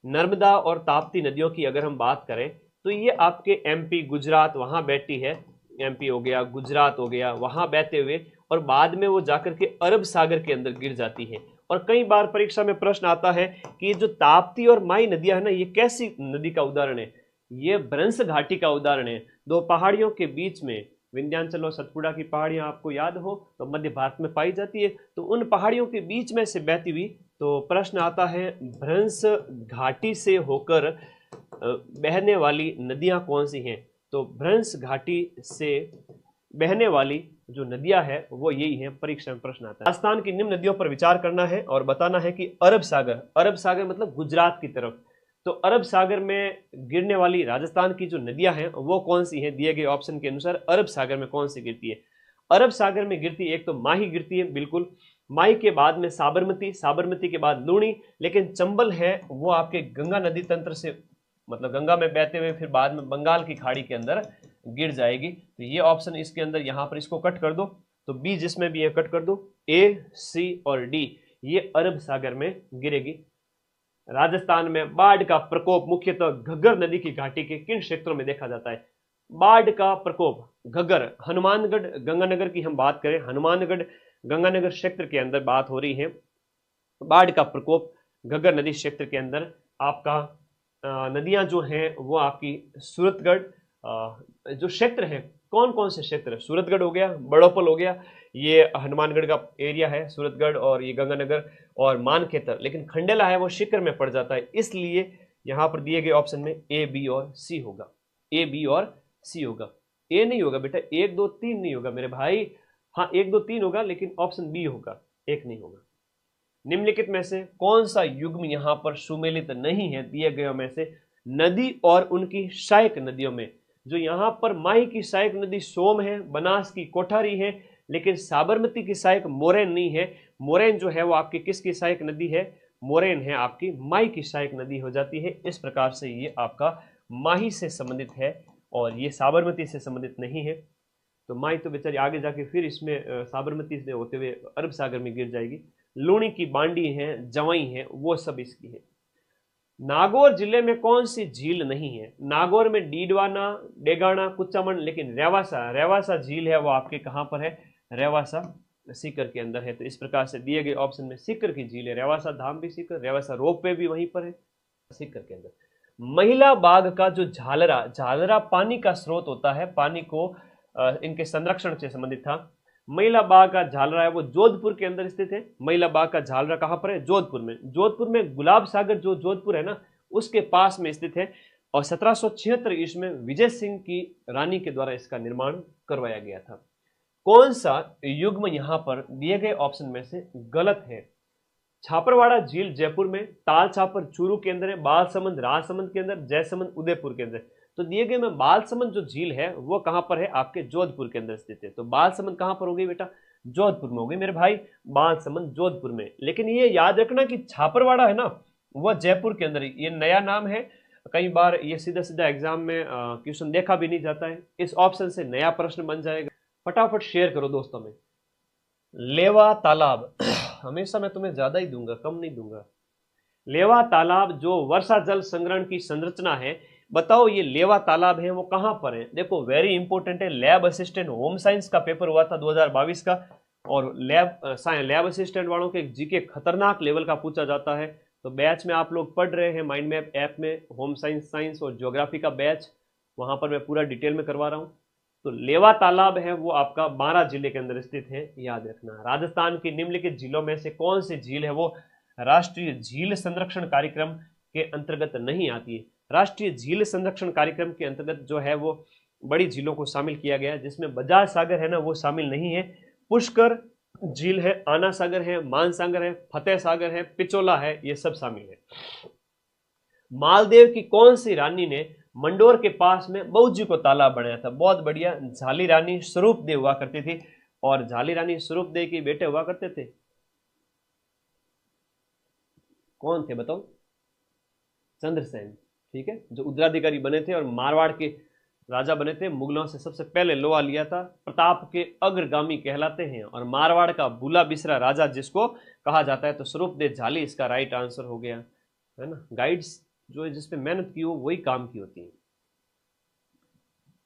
नर्मदा और ताप्ती नदियों की अगर हम बात करें तो ये आपके एमपी, गुजरात, वहां बहती है। एमपी हो गया, गुजरात हो गया, वहां बहते हुए और बाद में वो जाकर के अरब सागर के अंदर गिर जाती है। और कई बार परीक्षा में प्रश्न आता है कि जो ताप्ती और माई नदियां है ना, ये कैसी नदी का उदाहरण है? ये भ्रंश घाटी का उदाहरण है। दो पहाड़ियों के बीच में, विंध्याचल और सतपुड़ा की पहाड़ियां आपको याद हो तो मध्य भारत में पाई जाती है, तो उन पहाड़ियों के बीच में से बहती हुई, तो प्रश्न आता है भ्रंश घाटी से होकर बहने वाली नदियां कौन सी हैं? तो भ्रंश घाटी से बहने वाली जो नदियां हैं वो यही हैं। परीक्षा में प्रश्न आता है। राजस्थान की निम्न नदियों पर विचार करना है और बताना है कि अरब सागर मतलब गुजरात की तरफ, तो अरब सागर में गिरने वाली राजस्थान की जो नदियां हैं वो कौन सी हैं? दिए गए ऑप्शन के अनुसार अरब सागर में कौन सी गिरती है? अरब सागर में गिरती एक तो माही गिरती है, बिल्कुल। माही के बाद में साबरमती, साबरमती के बाद लूणी, लेकिन चंबल है वो आपके गंगा नदी तंत्र से, मतलब गंगा में बहते हुए फिर बाद में बंगाल की खाड़ी के अंदर गिर जाएगी। तो ये ऑप्शन इसके अंदर, यहां पर इसको कट कर दो, तो बी जिसमें भी है कट कर दो, ए, सी और डी, ये अरब सागर में गिरेगी। राजस्थान में बाढ़ का प्रकोप मुख्यतः घग्गर नदी की घाटी के किन क्षेत्रों में देखा जाता है? बाढ़ का प्रकोप घग्गर, हनुमानगढ़, गंगानगर की हम बात करें, हनुमानगढ़ गंगानगर क्षेत्र के अंदर बात हो रही है। बाढ़ का प्रकोप घग्गर नदी क्षेत्र के अंदर आपका नदियां जो हैं वो आपकी सूरतगढ़, जो क्षेत्र है, कौन कौन से क्षेत्र? सूरतगढ़ हो गया, बड़ोपल हो गया, ये हनुमानगढ़ का एरिया है सूरतगढ़, और ये गंगानगर और मानखेतर, लेकिन खंडेला है वो सीकर में पड़ जाता है, इसलिए यहां पर दिए गए ऑप्शन में ए, बी और सी होगा। ए, बी और सी होगा, ए नहीं होगा बेटा, 1 2 3 नहीं होगा मेरे भाई। हाँ 1 2 3 होगा, लेकिन ऑप्शन बी होगा, एक नहीं होगा। निम्नलिखित में से कौन सा युग्म यहां पर सुमेलित नहीं है? दिए गए में से नदी और उनकी सहायक नदियों में, जो यहां पर माही की सहायक नदी सोम है, बनास की कोठारी है, लेकिन साबरमती की सहायक मोरैन नहीं है। मोरैन जो है वो आपकी किसकी सहायक नदी है? मोरैन है आपकी माही की सहायक नदी हो जाती है। इस प्रकार से ये आपका माही से संबंधित है और ये साबरमती से संबंधित नहीं है। तो माही तो बेचारी आगे जाके फिर इसमें साबरमती से होते हुए अरब सागर में गिर जाएगी। लूणी की बांडी है, जवाई है, वो सब इसकी है। नागौर जिले में कौन सी झील नहीं है? नागौर में डीडवाना, डेगाना, कुचामन, लेकिन रेवासा झील है वो आपके कहां पर है? रेवासा सीकर के अंदर है। तो इस प्रकार से दिए गए ऑप्शन में सीकर की झील है, रेवासा धाम भी सीकर, रेवासा रोपवे भी वहीं पर है सीकर के अंदर। महिला बाघ का जो झालरा पानी का स्रोत होता है, पानी को इनके संरक्षण से संबंधित था। महिला बाघ का झालरा है वो जोधपुर के अंदर स्थित है। महिला बाघ का झालरा कहां पर है? जोधपुर में। जोधपुर में गुलाब सागर जो जोधपुर है ना, उसके पास में स्थित है, और 1776 ईस्वी में विजय सिंह की रानी के द्वारा इसका निर्माण करवाया गया था। कौन सा युग्म यहां पर दिए गए ऑप्शन में से गलत है? छापरवाड़ा झील जयपुर में, ताल छापर चूरू के अंदर है, बालसमंद राजसमंद के अंदर, जयसमंद उदयपुर के अंदर। तो दिए गए में बालसमंद जो झील है वो कहां पर है? आपके जोधपुर के अंदर स्थित है। तो बालसमंद कहां पर होगी बेटा? जोधपुर में होगी मेरे भाई, बालसमंद जोधपुर में। लेकिन ये याद रखना कि छापरवाड़ा है ना वो जयपुर के अंदर, ये नया नाम है, कई बार ये सीधा सीधा एग्जाम में क्वेश्चन देखा भी नहीं जाता है। इस ऑप्शन से नया प्रश्न बन जाएगा। फटाफट शेयर करो दोस्तों में। लेवा तालाब हमेशा मैं तुम्हें ज्यादा ही दूंगा, कम नहीं दूंगा। लेवा तालाब जो वर्षा जल संग्रहण की संरचना है, बताओ ये लेवा तालाब है वो कहां पर है। देखो वेरी इंपॉर्टेंट है, लैब असिस्टेंट होम साइंस का पेपर हुआ था 2022 का, और लैब असिस्टेंट वालों के जीके खतरनाक लेवल का पूछा जाता है। तो बैच में आप लोग पढ़ रहे हैं माइंड मैप ऐप में, होम साइंस और ज्योग्राफी का बैच, वहां पर मैं पूरा डिटेल में करवा रहा हूं। तो लेवा तालाब है वो आपका 12 जिले के अंदर स्थित है, याद रखना। राजस्थान की निम्नलिखित झीलों में से कौन सी झील है वो राष्ट्रीय झील संरक्षण कार्यक्रम के अंतर्गत नहीं आती है। राष्ट्रीय झील संरक्षण कार्यक्रम के अंतर्गत जो है वो बड़ी झीलों को शामिल किया गया है, जिसमें बजाज सागर है ना वो शामिल नहीं है। पुष्कर झील है, आना सागर है, मान सागर है, फतेह सागर है, पिचोला है, ये सब शामिल है। मालदेव की कौन सी रानी ने मंडोर के पास में बहुजी को तालाब बनाया था। बहुत बढ़िया, झाली रानी स्वरूपदेव हुआ करती थी, और झाली रानी स्वरूपदेव के बेटे हुआ करते थे, कौन थे बताओ। चंद्रसेन, ठीक है, जो उत्तराधिकारी बने थे और मारवाड़ के राजा बने थे, मुगलों से सबसे पहले लोहा लिया था, प्रताप के अग्रगामी कहलाते हैं, और मारवाड़ का बुला बिसरा राजा जिसको कहा जाता है। तो स्वरूपदेव झाली इसका राइट आंसर हो गया, है ना। गाइड्स जो जिसपे मेहनत की हो वही काम की होती है।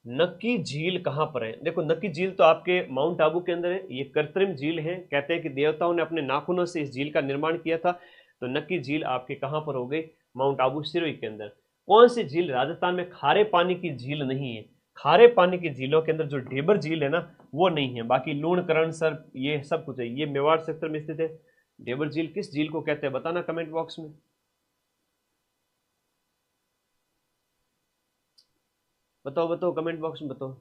नक्की झील कहां पर है। देखो नक्की झील तो आपके माउंट आबू के अंदर है, ये कृत्रिम झील है। कहते हैं कि देवताओं ने अपने नाखूनों से इस झील का निर्माण किया था। तो नक्की झील आपके कहां पर हो गई, माउंट आबू सिरोही के अंदर। कौन सी झील राजस्थान में खारे पानी की झील नहीं है। खारे पानी की झीलों के अंदर जो ढेबर झील है ना वो नहीं है, बाकी लूण करण सर ये सब कुछ है। ये मेवाड़ सेक्टर में स्थित है। ढेबर झील किस झील को कहते हैं बताना कमेंट बॉक्स में। बताओ बताओ कमेंट बॉक्स में बताओ।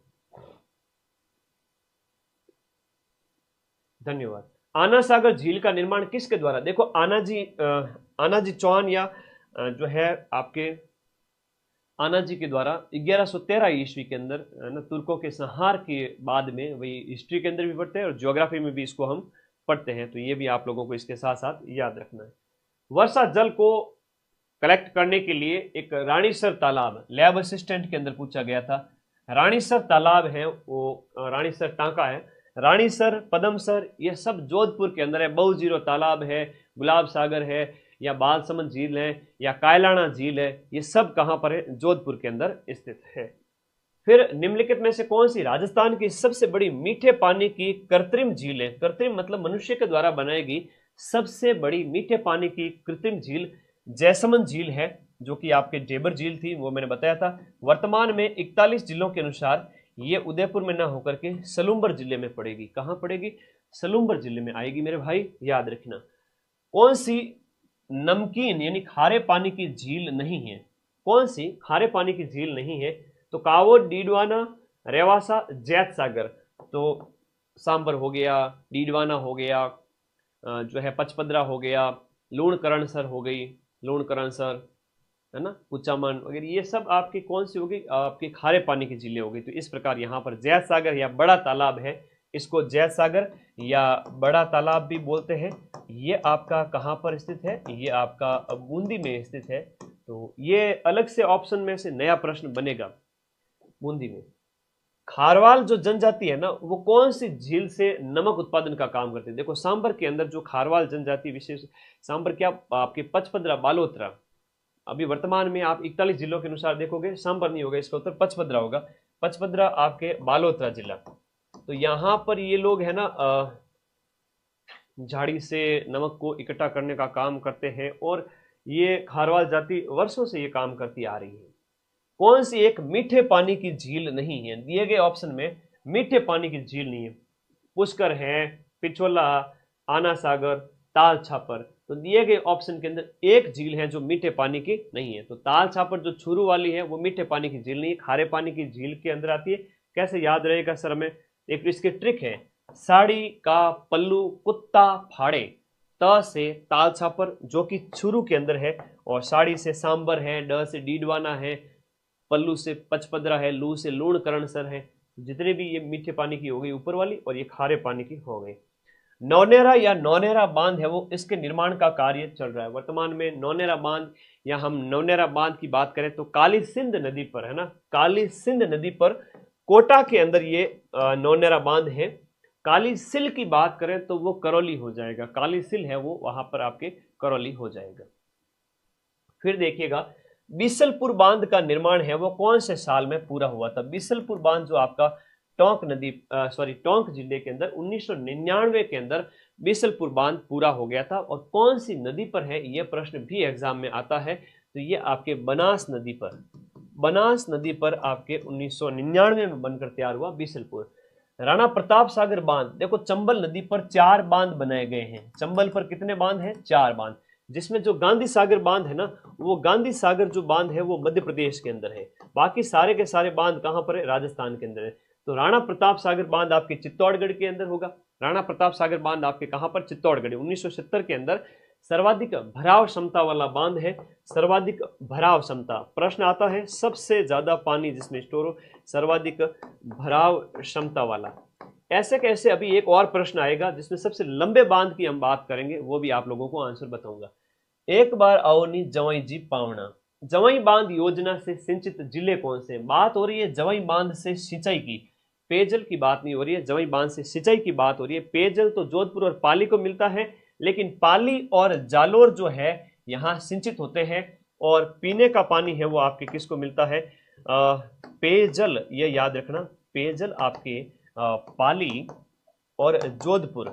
धन्यवाद। आना सागर झील का निर्माण किसके द्वारा। देखो आना जी चौहान या जो है आपके आना जी के द्वारा 1113 ईस्वी के अंदर ना तुर्कों के संहार के बाद में, वही हिस्ट्री के अंदर भी पढ़ते हैं और ज्योग्राफी में भी इसको हम पढ़ते हैं। तो ये भी आप लोगों को इसके साथ साथ याद रखना है। वर्षा जल को कलेक्ट करने के लिए एक रानीसर तालाब लैब असिस्टेंट के अंदर पूछा गया था। रानीसर तालाब है वो रानीसर टांका है, रानीसर, पदमसर, ये सब जोधपुर के अंदर है। बहुजीरो तालाब है, गुलाब सागर है, या बालसमंद झील है, या कायलाना झील है, ये सब कहां पर है, जोधपुर के अंदर स्थित है। फिर निम्नलिखित में से कौन सी राजस्थान की सबसे बड़ी मीठे पानी की कृत्रिम झील है। कृत्रिम मतलब मनुष्य के द्वारा बनाई गई सबसे बड़ी मीठे पानी की कृत्रिम झील जैसमंद झील है, जो कि आपके ढेबर झील थी, वो मैंने बताया था। वर्तमान में 41 जिलों के अनुसार ये उदयपुर में ना होकर के सलूम्बर जिले में पड़ेगी। कहां पड़ेगी, सलूम्बर जिले में आएगी मेरे भाई, याद रखना। कौन सी नमकीन यानी खारे पानी की झील नहीं है। कौन सी खारे पानी की झील नहीं है। तो कावोड, डीडवाना, रेवासा, जैत सागर। तो सांबर हो गया, डीडवाना हो गया, जो है पचपदरा हो गया, लूणकरणसर हो गई, लूणकरणसर है ना, कुचामन वगैरह, ये सब आपकी कौन सी होगी, आपकी खारे पानी की झीलें होगी। तो इस प्रकार यहाँ पर जैत सागर या बड़ा तालाब है, इसको जैत सागर या बड़ा तालाब भी बोलते हैं। ये आपका कहाँ पर स्थित है, ये आपका बूंदी में स्थित है। तो ये अलग से ऑप्शन में से नया प्रश्न बनेगा। बूंदी में खारवाल जो जनजाति है ना वो कौन सी झील से नमक उत्पादन का काम करती है। देखो सांबर के अंदर जो खारवाल जनजाति विशेष, सांबर क्या आपके पचपदरा, बालोतरा, अभी वर्तमान में आप 41 जिलों के अनुसार देखोगे सांबर नहीं होगा, इसका उत्तर पचपदरा होगा। पचपदरा आपके बालोतरा जिला। तो यहाँ पर ये लोग है ना झाड़ी से नमक को इकट्ठा करने का काम करते हैं, और ये खारवाल जाति वर्षों से ये काम करती आ रही है। कौन सी एक मीठे पानी की झील नहीं है। दिए गए ऑप्शन में मीठे पानी की झील नहीं है। पुष्कर है, पिछोला, आना सागर, ताल छापर। तो दिए गए ऑप्शन के अंदर एक झील है जो मीठे पानी की नहीं है। तो ताल छापर जो छुरू वाली है वो मीठे पानी की झील नहीं है, खारे पानी की झील के अंदर आती है। कैसे याद रहेगा सर हमें, एक इसकी ट्रिक है, साड़ी का पल्लू कुत्ता फाड़े, त से ताल छापर जो कि छुरू के अंदर है, और साड़ी से सांबर है, ड से डीडवाना है, पल्लू से पचपदरा है, लू से लूणकरणसर है। जितने भी ये मीठे पानी की हो गई ऊपर वाली, और ये खारे पानी की हो गई। नौनेरा या नौनेरा बांध है वो, इसके निर्माण का कार्य चल रहा है वर्तमान में। नौनेरा बांध या हम नौनेरा बांध की बात करें तो काली सिंध नदी पर है ना, काली सिंध नदी पर कोटा के अंदर ये नौनेरा बांध है। काली सिल की बात करें तो वो करौली हो जाएगा, काली सिल है वो वहां पर आपके करौली हो जाएगा। फिर देखिएगा बीसलपुर बांध का निर्माण है वो कौन से साल में पूरा हुआ था। बीसलपुर बांध जो आपका टोंक नदी टोंक जिले के अंदर 1999 के अंदर बीसलपुर बांध पूरा हो गया था। और कौन सी नदी पर है यह प्रश्न भी एग्जाम में आता है, तो ये आपके बनास नदी पर, बनास नदी पर आपके 1999 में बनकर तैयार हुआ बीसलपुर। राणा प्रताप सागर बांध, देखो चंबल नदी पर 4 बांध बनाए गए हैं। चंबल पर कितने बांध हैं? 4 बांध, जिसमें जो गांधी सागर बांध है ना, वो गांधी सागर जो बांध है वो मध्य प्रदेश के अंदर है, बाकी सारे के सारे बांध कहां पर है? राजस्थान के अंदर है। तो राणा प्रताप सागर बांध आपके चित्तौड़गढ़ के अंदर होगा। राणा प्रताप सागर बांध आपके कहां पर? चित्तौड़गढ़। 1970 के अंदर सर्वाधिक भराव क्षमता वाला बांध है, सर्वाधिक भराव क्षमता। प्रश्न आता है सबसे ज्यादा पानी जिसमें स्टोर हो, सर्वाधिक भराव क्षमता वाला। ऐसे कैसे, अभी एक और प्रश्न आएगा जिसमें सबसे लंबे बांध की हम बात करेंगे, वो भी आप लोगों को आंसर बताऊंगा। एक बार आओ नी जवाई जी पावना, जवाई बांध योजना से सिंचित जिले कौन से? बात हो रही है जवाई बांध से सिंचाई की, पेयजल की बात नहीं हो रही है, जवाई बांध से सिंचाई की बात हो रही है। पेयजल तो जोधपुर और पाली को मिलता है, लेकिन पाली और जालोर जो है यहाँ सिंचित होते हैं, और पीने का पानी है वो आपके किसको मिलता है? पेयजल, ये याद रखना, पेयजल आपके पाली और जोधपुर,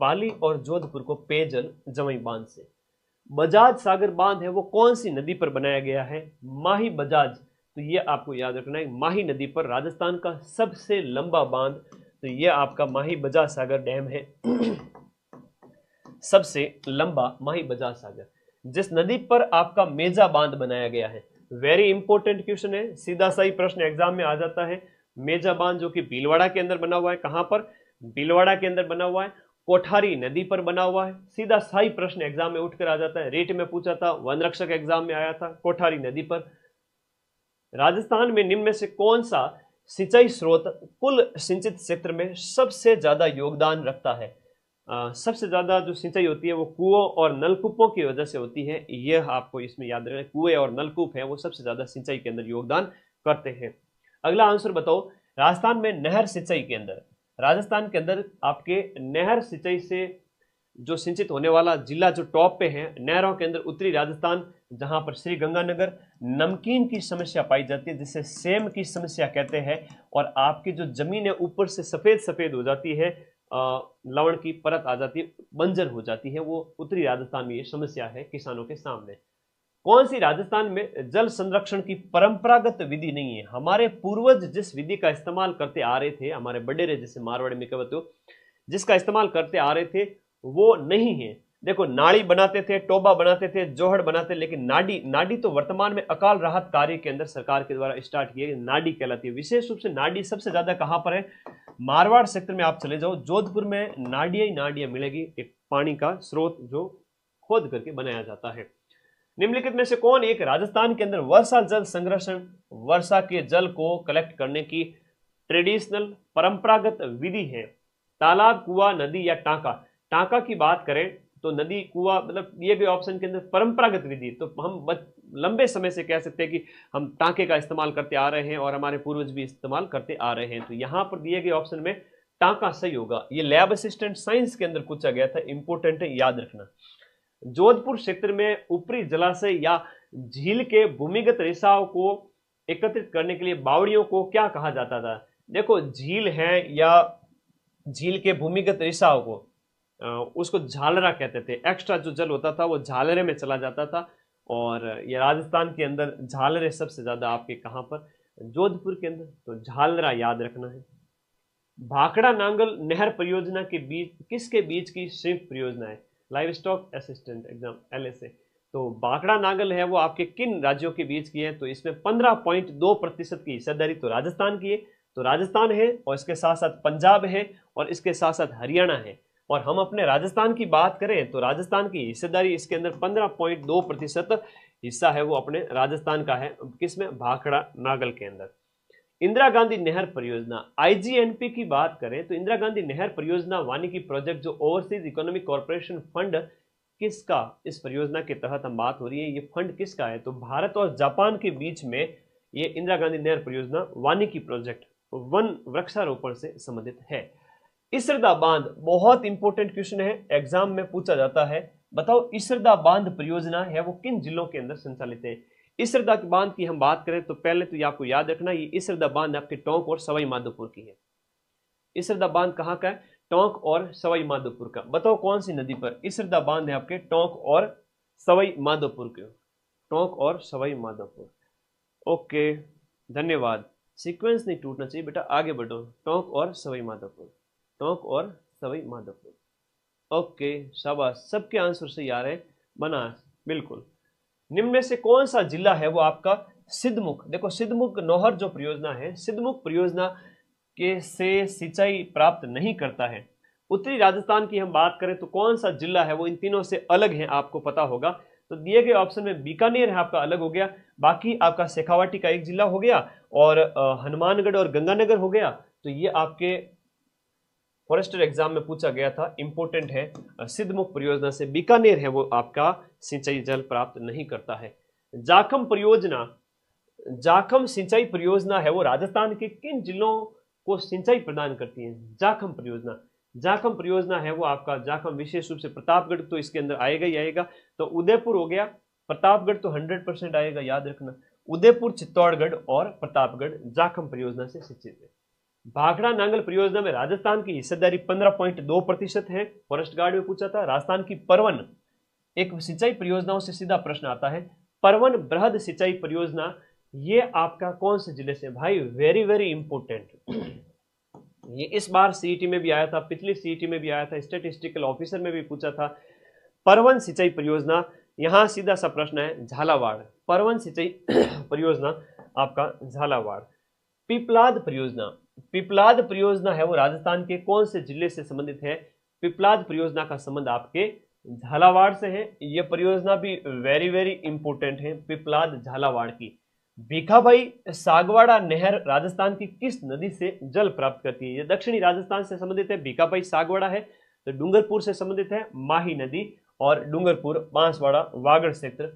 पाली और जोधपुर को पेयजल जवाई बांध से। बजाज सागर बांध है वो कौन सी नदी पर बनाया गया है? माही बजाज, तो ये आपको याद रखना है, माही नदी पर, राजस्थान का सबसे लंबा बांध, तो ये आपका माही बजाज सागर डैम है सबसे लंबा माही बजाज सागर, जिस नदी पर आपका मेजा बांध बनाया गया है। वेरी इंपॉर्टेंट क्वेश्चन है, सीधा सही प्रश्न एग्जाम में आ जाता है। मेजा बांध जो कि भीलवाड़ा के अंदर बना हुआ है, कहां पर? भीलवाड़ा के अंदर बना हुआ है, कोठारी नदी पर बना हुआ है। सीधा सही प्रश्न एग्जाम में उठकर आ जाता है, रेट में पूछा था, वन रक्षक एग्जाम में आया था, कोठारी नदी पर। राजस्थान में निम्न में से कौन सा सिंचाई स्रोत कुल सिंचित क्षेत्र में सबसे ज्यादा योगदान रखता है? सबसे ज्यादा जो सिंचाई होती है वो कुओं और नलकूपों की वजह से होती है, यह आपको इसमें याद रखना है। कुएं और नलकूप है वो सबसे ज्यादा सिंचाई के अंदर योगदान करते हैं। अगला आंसर बताओ, राजस्थान में नहर सिंचाई के अंदर, राजस्थान के अंदर आपके नहर सिंचाई से जो सिंचित होने वाला जिला जो टॉप पे है नहरों के अंदर, उत्तरी राजस्थान, जहां पर श्री गंगानगर, नमकीन की समस्या पाई जाती है जिसे सेम की समस्या कहते हैं, और आपकी जो जमीन है ऊपर से सफेद सफेद हो जाती है, लवण की परत आ जाती है, बंजर हो जाती है, वो उत्तरी राजस्थान में ये समस्या है किसानों के सामने। कौन सी राजस्थान में जल संरक्षण की परंपरागत विधि नहीं है? हमारे पूर्वज जिस विधि का इस्तेमाल करते आ रहे थे, हमारे बडेरे जैसे मारवाड़ी में कहते हो, जिसका इस्तेमाल करते आ रहे थे वो नहीं है। देखो नाड़ी बनाते थे, टोबा बनाते थे, जोहड़ बनाते, लेकिन नाडी तो वर्तमान में अकाल राहत कार्य के अंदर सरकार के द्वारा स्टार्ट किए गए, नाडी कहलाती है। विशेष रूप से नाडी सबसे ज्यादा कहां पर है? मारवाड़ सेक्टर में आप चले जाओ, जोधपुर में नाडिया ही नाडिया मिलेगी, एक पानी का स्रोत जो खोद करके बनाया जाता है। निम्नलिखित में से कौन एक राजस्थान के अंदर वर्षा जल संरक्षण, वर्षा के जल को कलेक्ट करने की ट्रेडिशनल परंपरागत विधि है? तालाब, कुआं, नदी या टांका? टांका की बात करें तो नदी, कुआं, मतलब दिए गए ऑप्शन के अंदर परंपरागत विधि, तो हम लंबे समय से कह सकते हैं कि हम टांके का इस्तेमाल करते आ रहे हैं और हमारे पूर्वज भी इस्तेमाल करते आ रहे हैं। तो यहां पर दिए गए ऑप्शन में टांका सही होगा। ये लैब असिस्टेंट साइंस के अंदर पूछा गया था, इंपोर्टेंट है, याद रखना। जोधपुर क्षेत्र में ऊपरी जलाशय या झील के भूमिगत रिसाव को एकत्रित करने के लिए बावड़ियों को क्या कहा जाता था? देखो झील है या झील के भूमिगत रिसाव को उसको झालरा कहते थे। एक्स्ट्रा जो जल होता था वो झालरे में चला जाता था, और ये राजस्थान के अंदर झालरे सबसे ज्यादा आपके कहां पर? जोधपुर के अंदर, तो झालरा याद रखना है। भाखड़ा नांगल नहर परियोजना के बीच किसके बीच की संयुक्त परियोजना है? Live stock assistant exam LSA। तो भाखड़ा नांगल है वो आपके किन राज्यों के बीच की है? तो इसमें 15.2% की हिस्सेदारी तो राजस्थान की है, तो राजस्थान है, और इसके साथ साथ पंजाब है, और इसके साथ साथ हरियाणा है। और हम अपने राजस्थान की बात करें तो राजस्थान की हिस्सेदारी इसके अंदर 15.2% हिस्सा है वो अपने राजस्थान का है, किसमें? भाखड़ा नागल के अंदर। इंदिरा गांधी नहर परियोजना आईजीएनपी की बात करें तो इंदिरा गांधी नहर परियोजना वानिकी प्रोजेक्ट जो ओवरसीज इकोनॉमिक कॉर्पोरेशन फंड किसका, इस परियोजना के तहत हम बात हो रही है, ये फंड किसका है, तो भारत और जापान के बीच में ये इंदिरा गांधी नहर परियोजना वानिकी प्रोजेक्ट वन वृक्षारोपण से संबंधित है। इसरदा बांध बहुत इंपॉर्टेंट क्वेश्चन है, एग्जाम में पूछा जाता है। बताओ इसरदा बांध परियोजना है वो किन जिलों के अंदर संचालित है। इसरदा बांध की हम बात करें तो पहले तो ये आपको याद रखना, ये इसरदा बांध आपके टोंक और सवाई माधोपुर की है। इसरदा बांध कहाँ का है, टोंक और सवाई माधोपुर का। बताओ कौन सी नदी पर इसरदा बांध है आपके, टोंक और सवाई माधोपुर के, टोंक और सवाई माधोपुर। ओके धन्यवाद, सीक्वेंस नहीं टूटना चाहिए बेटा, आगे बढ़ो। टोंक और सवाई माधोपुर, टोंक और सवाई माधोपुर। ओके शाबाश, सबके आंसर सही आ रहे हैं। बनास बिल्कुल। निम्न में से कौन सा जिला है वो आपका सिद्धमुख। देखो सिद्धमुख नौहर जो परियोजना है, सिद्धमुख परियोजना के से सिंचाई प्राप्त नहीं करता है। उत्तरी राजस्थान की हम बात करें तो कौन सा जिला है वो इन तीनों से अलग है, आपको पता होगा। तो दिए गए ऑप्शन में बीकानेर है आपका अलग हो गया, बाकी आपका शेखावाटी का एक जिला हो गया और हनुमानगढ़ और गंगानगर हो गया। तो ये आपके फॉरेस्टर एग्जाम में पूछा गया था, इंपॉर्टेंट है। सिद्धमुख परियोजना से बीकानेर है वो आपका सिंचाई जल प्राप्त नहीं करता है। जाखम परियोजना, जाखम सिंचाई परियोजना है वो राजस्थान के किन जिलों को सिंचाई प्रदान करती है। जाखम परियोजना, जाखम परियोजना है वो आपका जाखम विशेष रूप से प्रतापगढ़ तो इसके अंदर आएगा ही आएगा। तो उदयपुर हो गया, प्रतापगढ़ तो 100% आएगा, याद रखना। उदयपुर, चित्तौड़गढ़ और प्रतापगढ़ जाखम परियोजना से सिंचित है। भाखड़ा नांगल परियोजना में राजस्थान की हिस्सेदारी 15.2% है, फॉरेस्ट गार्ड में पूछा था। राजस्थान की परवन एक सिंचाई परियोजनाओं से सीधा प्रश्न आता है, परवन बृहद सिंचाई परियोजना ये आपका कौन से जिले से भाई, वेरी वेरी इंपॉर्टेंट। ये इस बार सीईटी में भी आया था, पिछली सीईटी में भी आया था, स्टैटिस्टिकल ऑफिसर में भी पूछा था। परवन सिंचाई परियोजना, यहां सीधा सा प्रश्न है झालावाड़, परवन सिंचाई परियोजना आपका झालावाड़। पिपलाद परियोजना, पिपलाद परियोजना है वो राजस्थान के कौन से जिले से संबंधित है। पिपलाद परियोजना का संबंध आपके झालावाड़ से है। यह परियोजना भी वेरी वेरी इंपॉर्टेंट है, पिपलाद झालावाड़ की। भीखाबाई सागवाड़ा नहर राजस्थान की किस नदी से जल प्राप्त करती है। यह दक्षिणी राजस्थान से संबंधित है, भीखाबाई सागवाड़ा है। तो डूंगरपुर से संबंधित है माही नदी और डूंगरपुर बांसवाड़ा वागड़ क्षेत्र।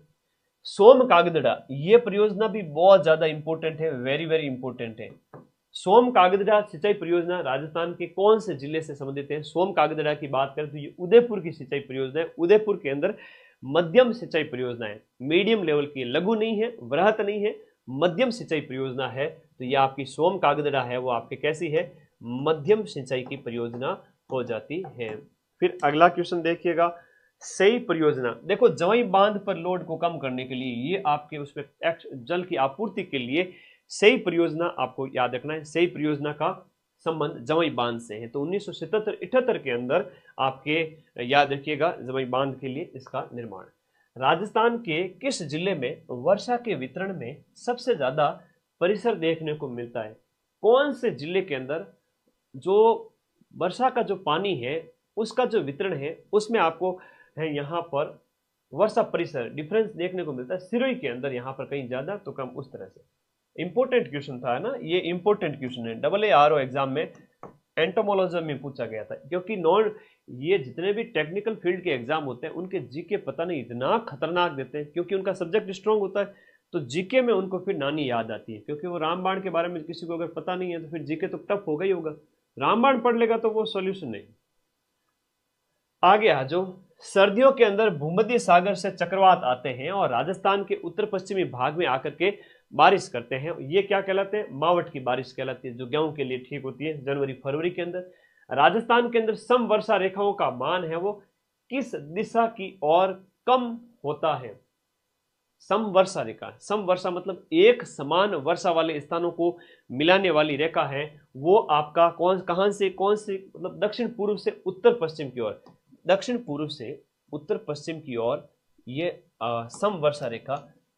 सोम कागदड़ा, ये परियोजना भी बहुत ज्यादा इंपॉर्टेंट है, वेरी वेरी इंपॉर्टेंट है। सोम कागदड़ा सिंचाई परियोजना राजस्थान के कौन से जिले से संबंधित है। सोम कागदड़ा की बात करें तो ये उदयपुर की सिंचाई परियोजना है। उदयपुर के अंदर मध्यम सिंचाई परियोजना है, मीडियम लेवल की, लघु नहीं है, वृहत नहीं है, मध्यम सिंचाई परियोजना है। तो ये आपकी सोम कागदड़ा है वो आपके कैसी है, मध्यम सिंचाई की परियोजना हो जाती है। फिर अगला क्वेश्चन देखिएगा, सही परियोजना। देखो जवाई बांध पर लोड को कम करने के लिए ये आपके उसमें जल की आपूर्ति के लिए सही परियोजना आपको याद रखना है। सही परियोजना का संबंध जवाई बांध से है। तो 1977-78 के अंदर आपके याद रखिएगा जवाई बांध के लिए इसका निर्माण। राजस्थान के किस जिले में वर्षा के वितरण में सबसे ज्यादा परिसर देखने को मिलता है। कौन से जिले के अंदर जो वर्षा का जो पानी है उसका जो वितरण है उसमें आपको है यहाँ पर वर्षा परिसर डिफरेंस देखने को मिलता है। सिरोही के अंदर यहाँ पर कहीं ज्यादा तो कम, उस तरह से। इंपॉर्टेंट क्वेश्चन था ना ये, इंपॉर्टेंट क्वेश्चन है, AARO एग्जाम में एंटोमोलॉजी में पूछा गया था। क्योंकि नॉन ये जितने भी टेक्निकल फील्ड के एग्जाम होते हैं उनके जीके पता नहीं इतना खतरनाक देते हैं, क्योंकि उनका सब्जेक्ट स्ट्रॉन्ग होता है तो जीके में उनको फिर नानी याद आती है। क्योंकि वो रामबाण के बारे में किसी को अगर पता नहीं है तो फिर जीके तो टफ होगा ही होगा, रामबाण पढ़ लेगा तो वो सॉल्यूशन नहीं। आगे आ जाओ, सर्दियों के अंदर भूमध्य सागर से चक्रवात आते हैं और राजस्थान के उत्तर पश्चिमी भाग में आकर के बारिश करते हैं। ये क्या कहलाते हैं, मावठ की बारिश कहलाती है, जो गेहूं के लिए ठीक होती है जनवरी फरवरी के अंदर। राजस्थान के अंदर सम वर्षा रेखाओं का मान है वो किस दिशा की ओर कम होता है। सम वर्षा रेखा, सम वर्षा मतलब एक समान वर्षा वाले स्थानों को मिलाने वाली रेखा है वो आपका कहां से कौन से, मतलब दक्षिण पूर्व से उत्तर पश्चिम की ओर, दक्षिण पूर्व से उत्तर पश्चिम की ओर ये सम वर्षा रेखा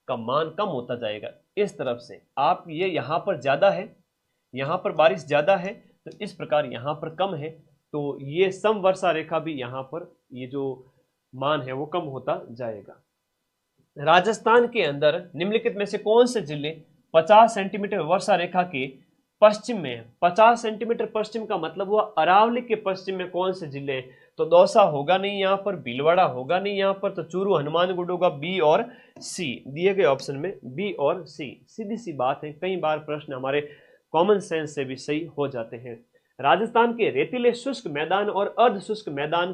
का मान कम होता जाएगा। इस तरफ से आप ये यहाँ पर ज्यादा है, यहाँ पर बारिश ज्यादा है तो इस प्रकार यहाँ पर कम है, तो ये सम वर्षा रेखा भी यहाँ पर ये जो मान है वो कम होता जाएगा। राजस्थान के अंदर निम्नलिखित में से कौन से जिले 50 सेंटीमीटर वर्षा रेखा के पश्चिम में 50 सेंटीमीटर पश्चिम का मतलब हुआ अरावली के पश्चिम में कौन से जिले हैं? तो दौसा होगा नहीं यहाँ पर, भीलवाड़ा होगा नहीं यहाँ पर, तो चूरू हनुमानगढ़ होगा। बी और सी दिए गए ऑप्शन में बी और सी, सीधी सी बात है। कई बार प्रश्न हमारे कॉमन सेंस से भी सही हो जाते हैं। राजस्थान के रेतीले शुष्क मैदान और अर्ध शुष्क मैदान,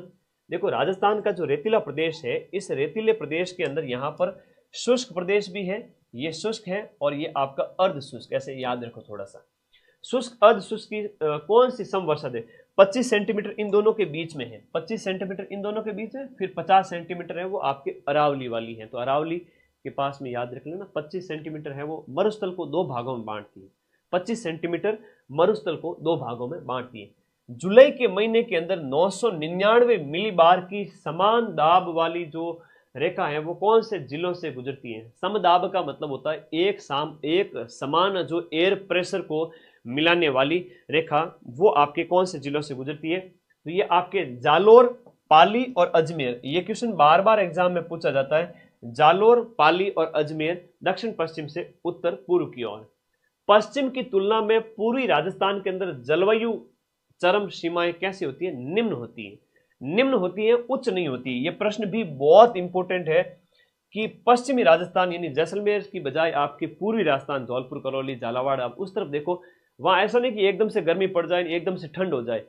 देखो राजस्थान का जो रेतीला प्रदेश है, इस रेतीले प्रदेश के अंदर यहाँ पर शुष्क प्रदेश भी है, ये शुष्क है और ये आपका अर्ध शुष्क, ऐसे याद रखो थोड़ा सा। शुष्क अर्ध शुष्क की कौन सी समवर्षा है? 25 सेंटीमीटर इन दोनों के बीच में है, 25 सेंटीमीटर इन दोनों के बीच में, फिर 50 सेंटीमीटर है वो आपके अरावली वाली है। तो अरावली के पास में याद रख लेना 25 सेंटीमीटर है वो मरुस्थल को दो भागों में बांटती है, 25 सेंटीमीटर मरुस्थल को दो भागों में बांटती है। जुलाई के महीने के अंदर 999 मिलीबार की समान दाब वाली जो रेखा है वो कौन से जिलों से गुजरती है? समदाब का मतलब होता है एक समान जो एयर प्रेशर को मिलाने वाली रेखा, वो आपके कौन से जिलों से गुजरती है? तो ये आपके जालोर, पाली और अजमेर। ये क्वेश्चन बार बार एग्जाम में पूछा जाता है। जालोर, पाली और अजमेर दक्षिण पश्चिम से उत्तर पूर्व की ओर। पश्चिम की तुलना में पूर्वी राजस्थान के अंदर जलवायु चरम सीमाएं कैसी होती है? निम्न होती है, निम्न होती है, उच्च नहीं होती। ये प्रश्न भी बहुत इंपॉर्टेंट है कि पश्चिमी राजस्थान यानी जैसलमेर की बजाय आपके पूर्वी राजस्थान, धौलपुर, करौली, झालावाड़, आप उस तरफ देखो, वहां ऐसा नहीं कि एकदम से गर्मी पड़ जाए, एकदम से ठंड हो जाए।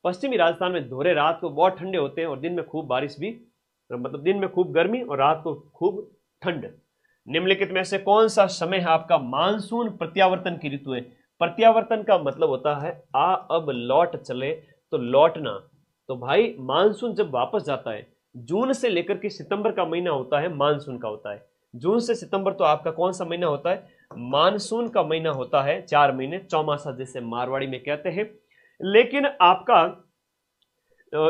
पश्चिमी राजस्थान में धोरे रात को बहुत ठंडे होते हैं और दिन में खूब बारिश भी, मतलब दिन में खूब गर्मी और रात को खूब ठंड। निम्नलिखित में से कौन सा समय है आपका मानसून प्रत्यावर्तन की ऋतु है? प्रत्यावर्तन का मतलब होता है अब लौट चले, तो लौटना। तो भाई मानसून जब वापस जाता है, जून से लेकर के सितंबर का महीना होता है मानसून का होता है। जून से सितंबर तो आपका कौन सा महीना होता है? मानसून का महीना होता है। 4 महीने चौमासा जिसे मारवाड़ी में कहते हैं। लेकिन आपका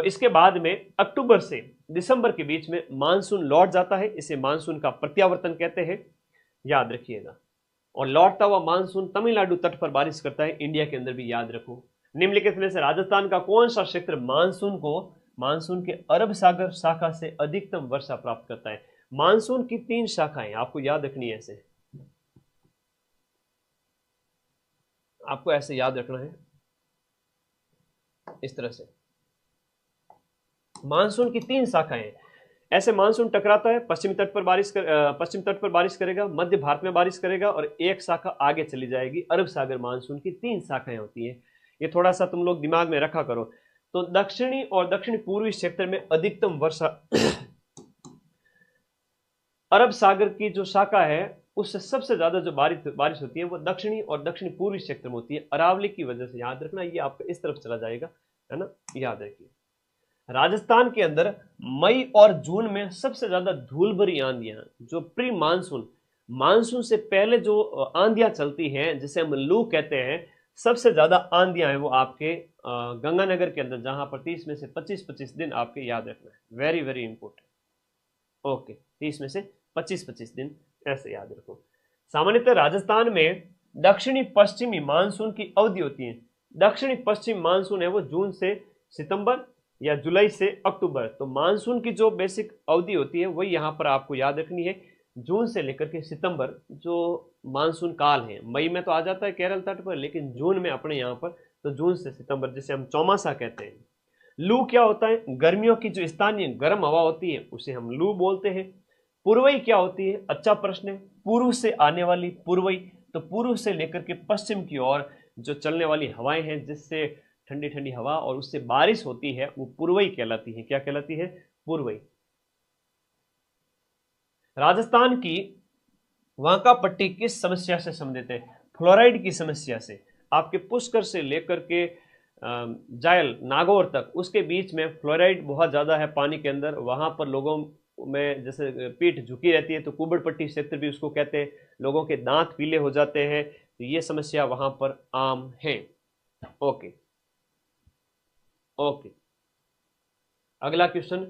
इसके बाद में अक्टूबर से दिसंबर के बीच में मानसून लौट जाता है, इसे मानसून का प्रत्यावर्तन कहते हैं, याद रखिएगा। और लौटता हुआ मानसून तमिलनाडु तट पर बारिश करता है, इंडिया के अंदर भी याद रखो। निम्नलिखित में से राजस्थान का कौन सा क्षेत्र मानसून के अरब सागर शाखा से अधिकतम वर्षा प्राप्त करता है? मानसून की 3 शाखाएं आपको याद रखनी है, ऐसे आपको ऐसे याद रखना है, इस तरह से। मानसून की 3 शाखाएं, ऐसे मानसून टकराता है, पश्चिम तट पर बारिश करेगा, मध्य भारत में बारिश करेगा और एक शाखा आगे चली जाएगी अरब सागर। मानसून की 3 शाखाएं होती है, ये थोड़ा सा तुम लोग दिमाग में रखा करो। तो दक्षिणी और दक्षिण पूर्वी क्षेत्र में अधिकतम वर्षा अरब सागर की जो शाखा है उससे सबसे ज्यादा जो बारिश होती है वो दक्षिणी और दक्षिण पूर्वी क्षेत्र में होती है, अरावली की वजह से। याद रखना, ये आपका इस तरफ चला जाएगा, है ना, याद रखिए। राजस्थान के अंदर मई और जून में सबसे ज्यादा धूल भरी आंधियां, जो प्री मानसून से पहले जो आंधियां चलती हैं जिसे हम लू कहते हैं, सबसे ज्यादा आंधियां हैं वो आपके गंगानगर के अंदर, जहां पर 30 में से 25 दिन आपके याद रखना है, वेरी वेरी इंपॉर्टेंट। ओके, 30 में से 25 दिन ऐसे याद रखो। सामान्यतः राजस्थान में दक्षिणी पश्चिमी मानसून की अवधि होती है। दक्षिणी पश्चिम मानसून है वो जून से सितंबर या जुलाई से अक्टूबर। तो मानसून की जो बेसिक अवधि होती है वही यहाँ पर आपको याद रखनी है, जून से लेकर के सितंबर जो मानसून काल है। मई में तो आ जाता है केरल तट पर, लेकिन जून में अपने यहाँ पर तो जून से सितंबर, जिसे हम चौमासा कहते हैं। लू क्या होता है? गर्मियों की जो स्थानीय गर्म हवा होती है उसे हम लू बोलते हैं। पूर्वई क्या होती है? अच्छा प्रश्न है। पूर्व से आने वाली पूर्वई, तो पूर्व से लेकर के पश्चिम की ओर जो चलने वाली हवाएं हैं, जिससे ठंडी ठंडी हवा और उससे बारिश होती है, वो पूर्वई कहलाती है। क्या कहलाती है? पूर्वई। राजस्थान की वांका पट्टी किस समस्या से संबंधित है? फ्लोराइड की समस्या से। आपके पुष्कर से लेकर के जायल नागौर तक उसके बीच में फ्लोराइड बहुत ज्यादा है पानी के अंदर। वहां पर लोगों में जैसे पीठ झुकी रहती है, तो कुबड़ पट्टी क्षेत्र भी उसको कहते हैं। लोगों के दांत पीले हो जाते हैं, तो ये समस्या वहां पर आम है। ओके ओके, अगला क्वेश्चन,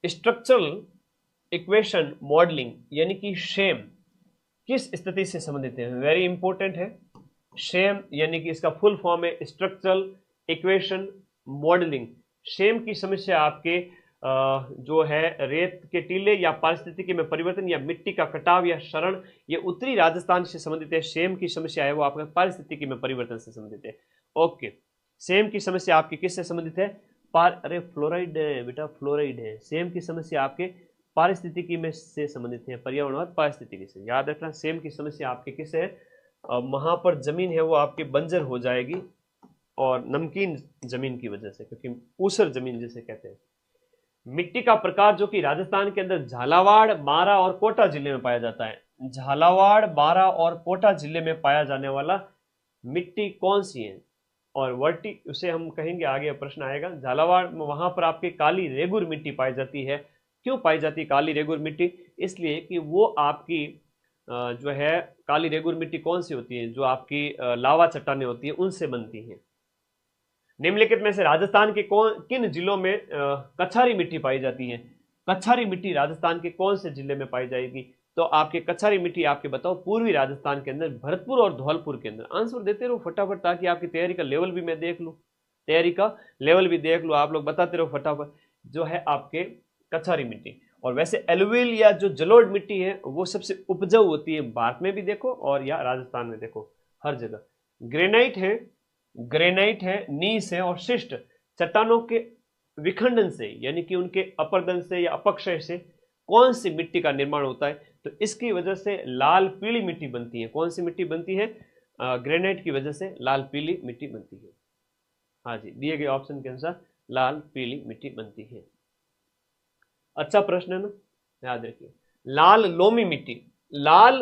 स्ट्रक्चरल इक्वेशन मॉडलिंग यानी कि शेम किस स्थिति से संबंधित है? वेरी इंपॉर्टेंट है। शेम यानी कि इसका फुल फॉर्म है स्ट्रक्चरल इक्वेशन मॉडलिंग। शेम की समस्या आपके जो है रेत के टीले या पारिस्थितिकी में परिवर्तन या मिट्टी का कटाव या क्षरण, ये उत्तरी राजस्थान से संबंधित है। सेम की समस्या है वो आपका पारिस्थितिकी में परिवर्तन से संबंधित है। ओके, सेम की समस्या आपकी किससे संबंधित है? अरे फ्लोराइड है बेटा, फ्लोराइड है। सेम की समस्या आपके पारिस्थितिकी में से संबंधित है, पर्यावरण और पारिस्थितिकी से। याद रखना, सेम की समस्या आपके किससे है? वहां पर जमीन है वो आपकी बंजर हो जाएगी और नमकीन जमीन की वजह से, क्योंकि ऊसर जमीन जिसे कहते हैं। मिट्टी का प्रकार जो कि राजस्थान के अंदर झालावाड़, बारां और कोटा जिले में पाया जाता है। झालावाड़, बारां और कोटा जिले में पाया जाने वाला मिट्टी कौन सी है? और वर्टी उसे हम कहेंगे, आगे प्रश्न आएगा। झालावाड़ में वहां पर आपकी काली रेगुर मिट्टी पाई जाती है। क्यों पाई जाती है काली रेगुर मिट्टी? इसलिए कि वो आपकी जो है काली रेगुर मिट्टी कौन सी होती है? जो आपकी लावा चट्टानें होती है उनसे बनती है। निम्नलिखित में से राजस्थान के किन जिलों में कछारी मिट्टी पाई जाती है? कछारी मिट्टी राजस्थान के कौन से जिले में पाई जाएगी? तो आपके कछारी मिट्टी आपके बताओ पूर्वी राजस्थान के अंदर भरतपुर और धौलपुर के अंदर। आंसर देते रहो फटाफट, ताकि आपकी तैयारी का लेवल भी मैं देख लूँ, तैयारी का लेवल भी देख लो। आप लोग बताते रहो फटाफट। जो है आपके कछारी मिट्टी। और वैसे एलुविल या जो जलोढ़ मिट्टी है वो सबसे उपजाऊ होती है, भारत में भी देखो और या राजस्थान में देखो, हर जगह। ग्रेनाइट है, नीस है और शिष्ट चट्टानों के विखंडन से, यानी कि उनके अपरदन से या अपक्षय से कौन सी मिट्टी का निर्माण होता है? तो इसकी वजह से लाल पीली मिट्टी बनती है। कौन सी मिट्टी बनती है? ग्रेनाइट की वजह से लाल पीली मिट्टी बनती है। हाँ जी, दिए गए ऑप्शन के अनुसार लाल पीली मिट्टी बनती है। अच्छा प्रश्न है ना, याद रखिए। लाल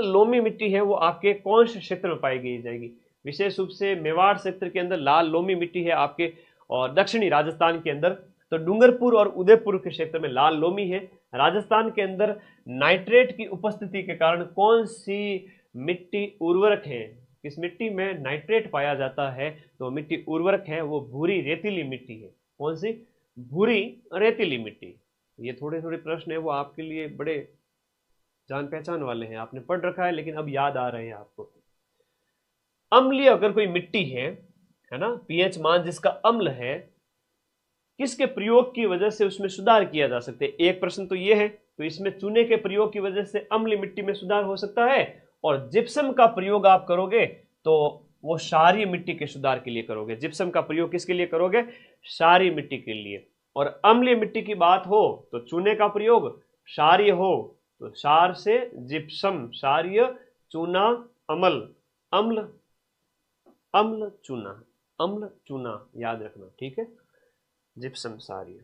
लोमी मिट्टी है वो आपके कौन से क्षेत्र में पाई जाएगी? विशेष रूप से मेवाड़ क्षेत्र के अंदर लाल लोमी मिट्टी है आपके, और दक्षिणी राजस्थान के अंदर तो डूंगरपुर और उदयपुर के क्षेत्र में लाल लोमी है। राजस्थान के अंदर नाइट्रेट की उपस्थिति के कारण कौन सी मिट्टी उर्वरक है? किस मिट्टी में नाइट्रेट पाया जाता है? तो मिट्टी उर्वरक है वो भूरी रेतीली मिट्टी है। कौन सी? भूरी रेतीली मिट्टी। ये थोड़े थोड़े प्रश्न है वो आपके लिए बड़े जान पहचान वाले हैं, आपने पढ़ रखा है लेकिन अब याद आ रहे हैं आपको। अम्लीय अगर कोई मिट्टी है ना, पीएच मान जिसका अम्ल है, किसके प्रयोग की वजह से उसमें सुधार किया जा सकता है? एक प्रश्न तो ये है, तो इसमें चूने के प्रयोग की वजह से अम्लीय मिट्टी में सुधार हो सकता है, और जिप्सम का प्रयोग आप करोगे तो वो क्षारीय मिट्टी के सुधार के लिए करोगे। जिप्सम का प्रयोग किसके लिए करोगे? क्षारीय मिट्टी के लिए। और अम्लीय मिट्टी की बात हो तो चूने का प्रयोग, क्षारीय हो तो क्षार से जिप्सम, क्षारीय, चूना, अम्ल चूना, याद रखना, ठीक है। जिप्सम क्षारीय।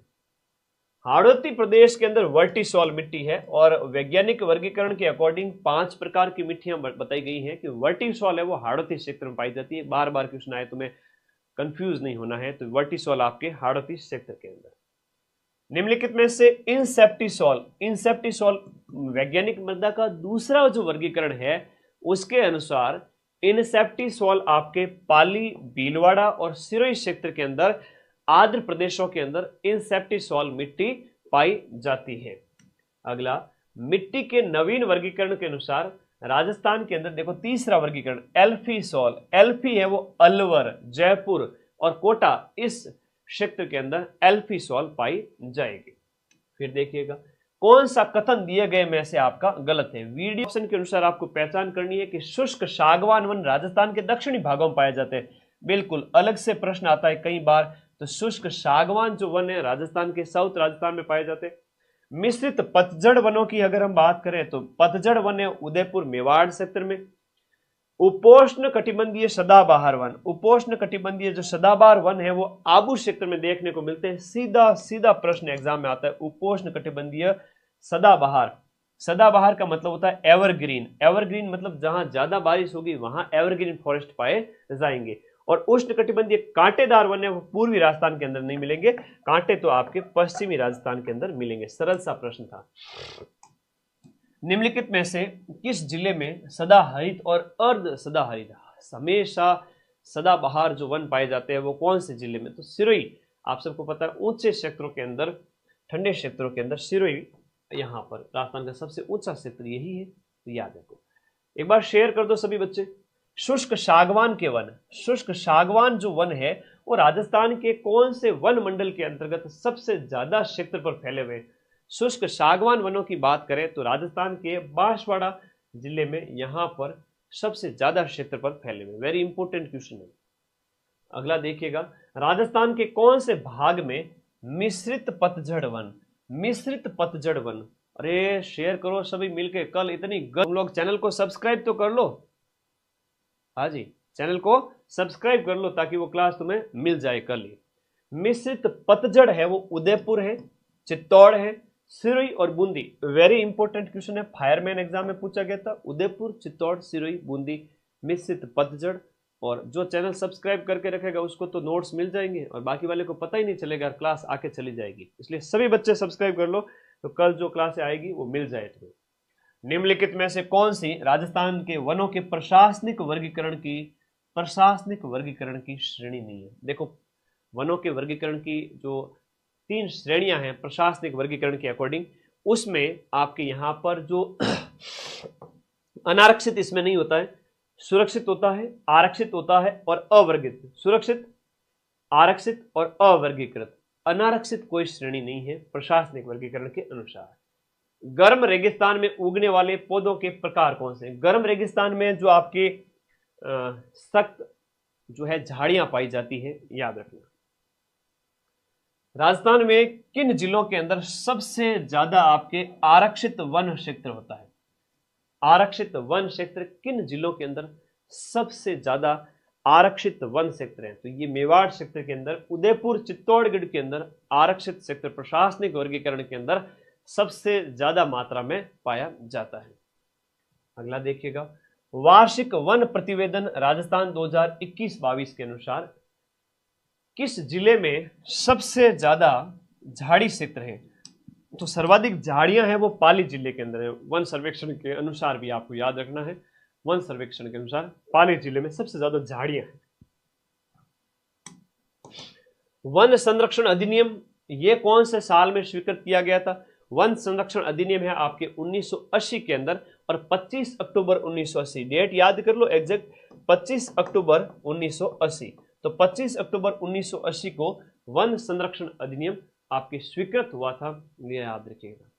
हाड़ौती प्रदेश के अंदर वर्टिसॉल मिट्टी है, और वैज्ञानिक वर्गीकरण के अकॉर्डिंग 5 प्रकार की मिट्टियां बताई गई हैं कि वर्टिसॉल है वो हाड़ौती क्षेत्र में पाई जाती है। बार बार क्वेश्चन आए, तुम्हें कंफ्यूज नहीं होना है। तो वर्टिसॉल आपके हाड़ौती क्षेत्र के अंदर। निम्नलिखित में से इंसेप्टिसॉल वैज्ञानिक मृदा का दूसरा जो वर्गीकरण है उसके अनुसार इंसेप्टिसॉल आपके पाली, भीलवाड़ा और सिरोही क्षेत्र के अंदर, आर्द्र प्रदेशों के अंदर इंसेप्टिसॉल मिट्टी पाई जाती है। अगला, मिट्टी के नवीन वर्गीकरण के अनुसार राजस्थान के अंदर देखो तीसरा वर्गीकरण एल्फीसॉल। एल्फी है वो अलवर, जयपुर और कोटा, इस क्षेत्र के अंदर एल्फीसॉल पाई जाएगी। फिर देखिएगा कौन सा कथन दिए गए में से आपका गलत है। वीडियो ऑप्शन के अनुसार आपको पहचान करनी है कि शुष्क सागवान वन राजस्थान के दक्षिणी भागों में पाए जाते हैं। बिल्कुल अलग से प्रश्न आता है कई बार। तो शुष्क सागवान जो वन है राजस्थान के साउथ राजस्थान में पाए जाते हैं। मिश्रित पतझड़ वनों की अगर हम बात करें तो पतझड़ वन है उदयपुर, मेवाड़ क्षेत्र में। उपोष्ण कटिबंधीय सदाबहार वन, उपोष्ण कटिबंधीय जो सदाबहार वन है वो आबू क्षेत्र में देखने को मिलते हैं। सीधा प्रश्न एग्जाम में आता है, उपोष्ण कटिबंधीय सदाबहार। सदाबहार का मतलब होता है एवरग्रीन। एवरग्रीन मतलब जहां ज्यादा बारिश होगी वहां एवरग्रीन फॉरेस्ट पाए जाएंगे। और उष्ण कटिबंधीय कांटेदार वन है वो पूर्वी राजस्थान के अंदर नहीं मिलेंगे, कांटे तो आपके पश्चिमी राजस्थान के अंदर मिलेंगे। सरल सा प्रश्न था। निम्नलिखित में से किस जिले में सदाहरित और अर्ध सदाहरित, हमेशा सदाबहार जो वन पाए जाते हैं वो कौन से जिले में? तो सिरोही। आप सबको पता है ऊंचे क्षेत्रों के अंदर, ठंडे क्षेत्रों के अंदर सिरोही, यहाँ पर राजस्थान का सबसे ऊंचा क्षेत्र यही है, तो याद रखो। एक बार शेयर कर दो सभी बच्चे। शुष्क सागवान के वन, शुष्क सागवान जो वन है वो राजस्थान के कौन से वन मंडल के अंतर्गत सबसे ज्यादा क्षेत्र पर फैले हुए हैं? शुष्क सागवान वनों की बात करें तो राजस्थान के बांसवाड़ा जिले में यहां पर सबसे ज्यादा क्षेत्र पर फैले हुए। वेरी इंपॉर्टेंट क्वेश्चन है। अगला देखिएगा, राजस्थान के कौन से भाग में मिश्रित पतझड़ वन? मिश्रित पतझड़ वन, अरे शेयर करो सभी मिलके, कल इतनी तुम लोग चैनल को सब्सक्राइब तो कर लो। हाँ जी, चैनल को सब्सक्राइब कर लो ताकि वो क्लास तुम्हें मिल जाए कल ही। मिश्रित पतझड़ है वो उदयपुर है, चित्तौड़ है, सिरोही और बूंदी। वेरी इंपॉर्टेंट क्वेश्चन है, फायरमैन एग्जाम में पूछा गया था। उदयपुर, चित्तौड़, सिरोही, बूंदी मिश्रित पतझड़। और जो चैनल सब्सक्राइब करके रखेगा उसको तो नोट्स मिल जाएंगे और बाकी वाले को पता ही नहीं चलेगा, क्लास आके चली जाएगी। इसलिए सभी बच्चे सब्सक्राइब कर लो तो कल जो क्लास आएगी वो मिल जाए तुम्हें। निम्नलिखित में से कौन सी राजस्थान के वनों के प्रशासनिक वर्गीकरण की श्रेणी नहीं है? देखो, वनों के वर्गीकरण की जो 3 श्रेणियां हैं प्रशासनिक वर्गीकरण के अकॉर्डिंग, उसमें आपके यहां पर जो अनारक्षित इसमें नहीं होता है, सुरक्षित होता है, आरक्षित होता है और अवर्गीकृत। सुरक्षित, आरक्षित और अवर्गीकृत। अनारक्षित कोई श्रेणी नहीं है प्रशासनिक वर्गीकरण के अनुसार। गर्म रेगिस्तान में उगने वाले पौधों के प्रकार कौन से? गर्म रेगिस्तान में जो आपके सख्त जो है झाड़ियां पाई जाती है, याद रखना। राजस्थान में किन जिलों के अंदर सबसे ज्यादा आपके आरक्षित वन क्षेत्र होता है? आरक्षित वन क्षेत्र किन जिलों के अंदर सबसे ज्यादा आरक्षित वन क्षेत्र है? तो ये मेवाड़ क्षेत्र के अंदर, उदयपुर, चित्तौड़गढ़ के अंदर आरक्षित क्षेत्र प्रशासनिक वर्गीकरण के अंदर सबसे ज्यादा मात्रा में पाया जाता है। अगला देखिएगा, वार्षिक वन प्रतिवेदन राजस्थान 2021-22 के अनुसार किस जिले में सबसे ज्यादा झाड़ी क्षेत्र है? तो सर्वाधिक झाड़ियां हैं वो पाली जिले के अंदर है। वन सर्वेक्षण के अनुसार भी आपको याद रखना है, वन सर्वेक्षण के अनुसार पाली जिले में सबसे ज्यादा झाड़ियां हैं। वन संरक्षण अधिनियम ये कौन से साल में स्वीकृत किया गया था? वन संरक्षण अधिनियम है आपके 1980 के अंदर और 25 अक्टूबर 1980। डेट याद कर लो एग्जैक्ट, 25 अक्टूबर 1980। तो 25 अक्टूबर 1980 को वन संरक्षण अधिनियम आपके स्वीकृत हुआ था, ये याद रखिएगा।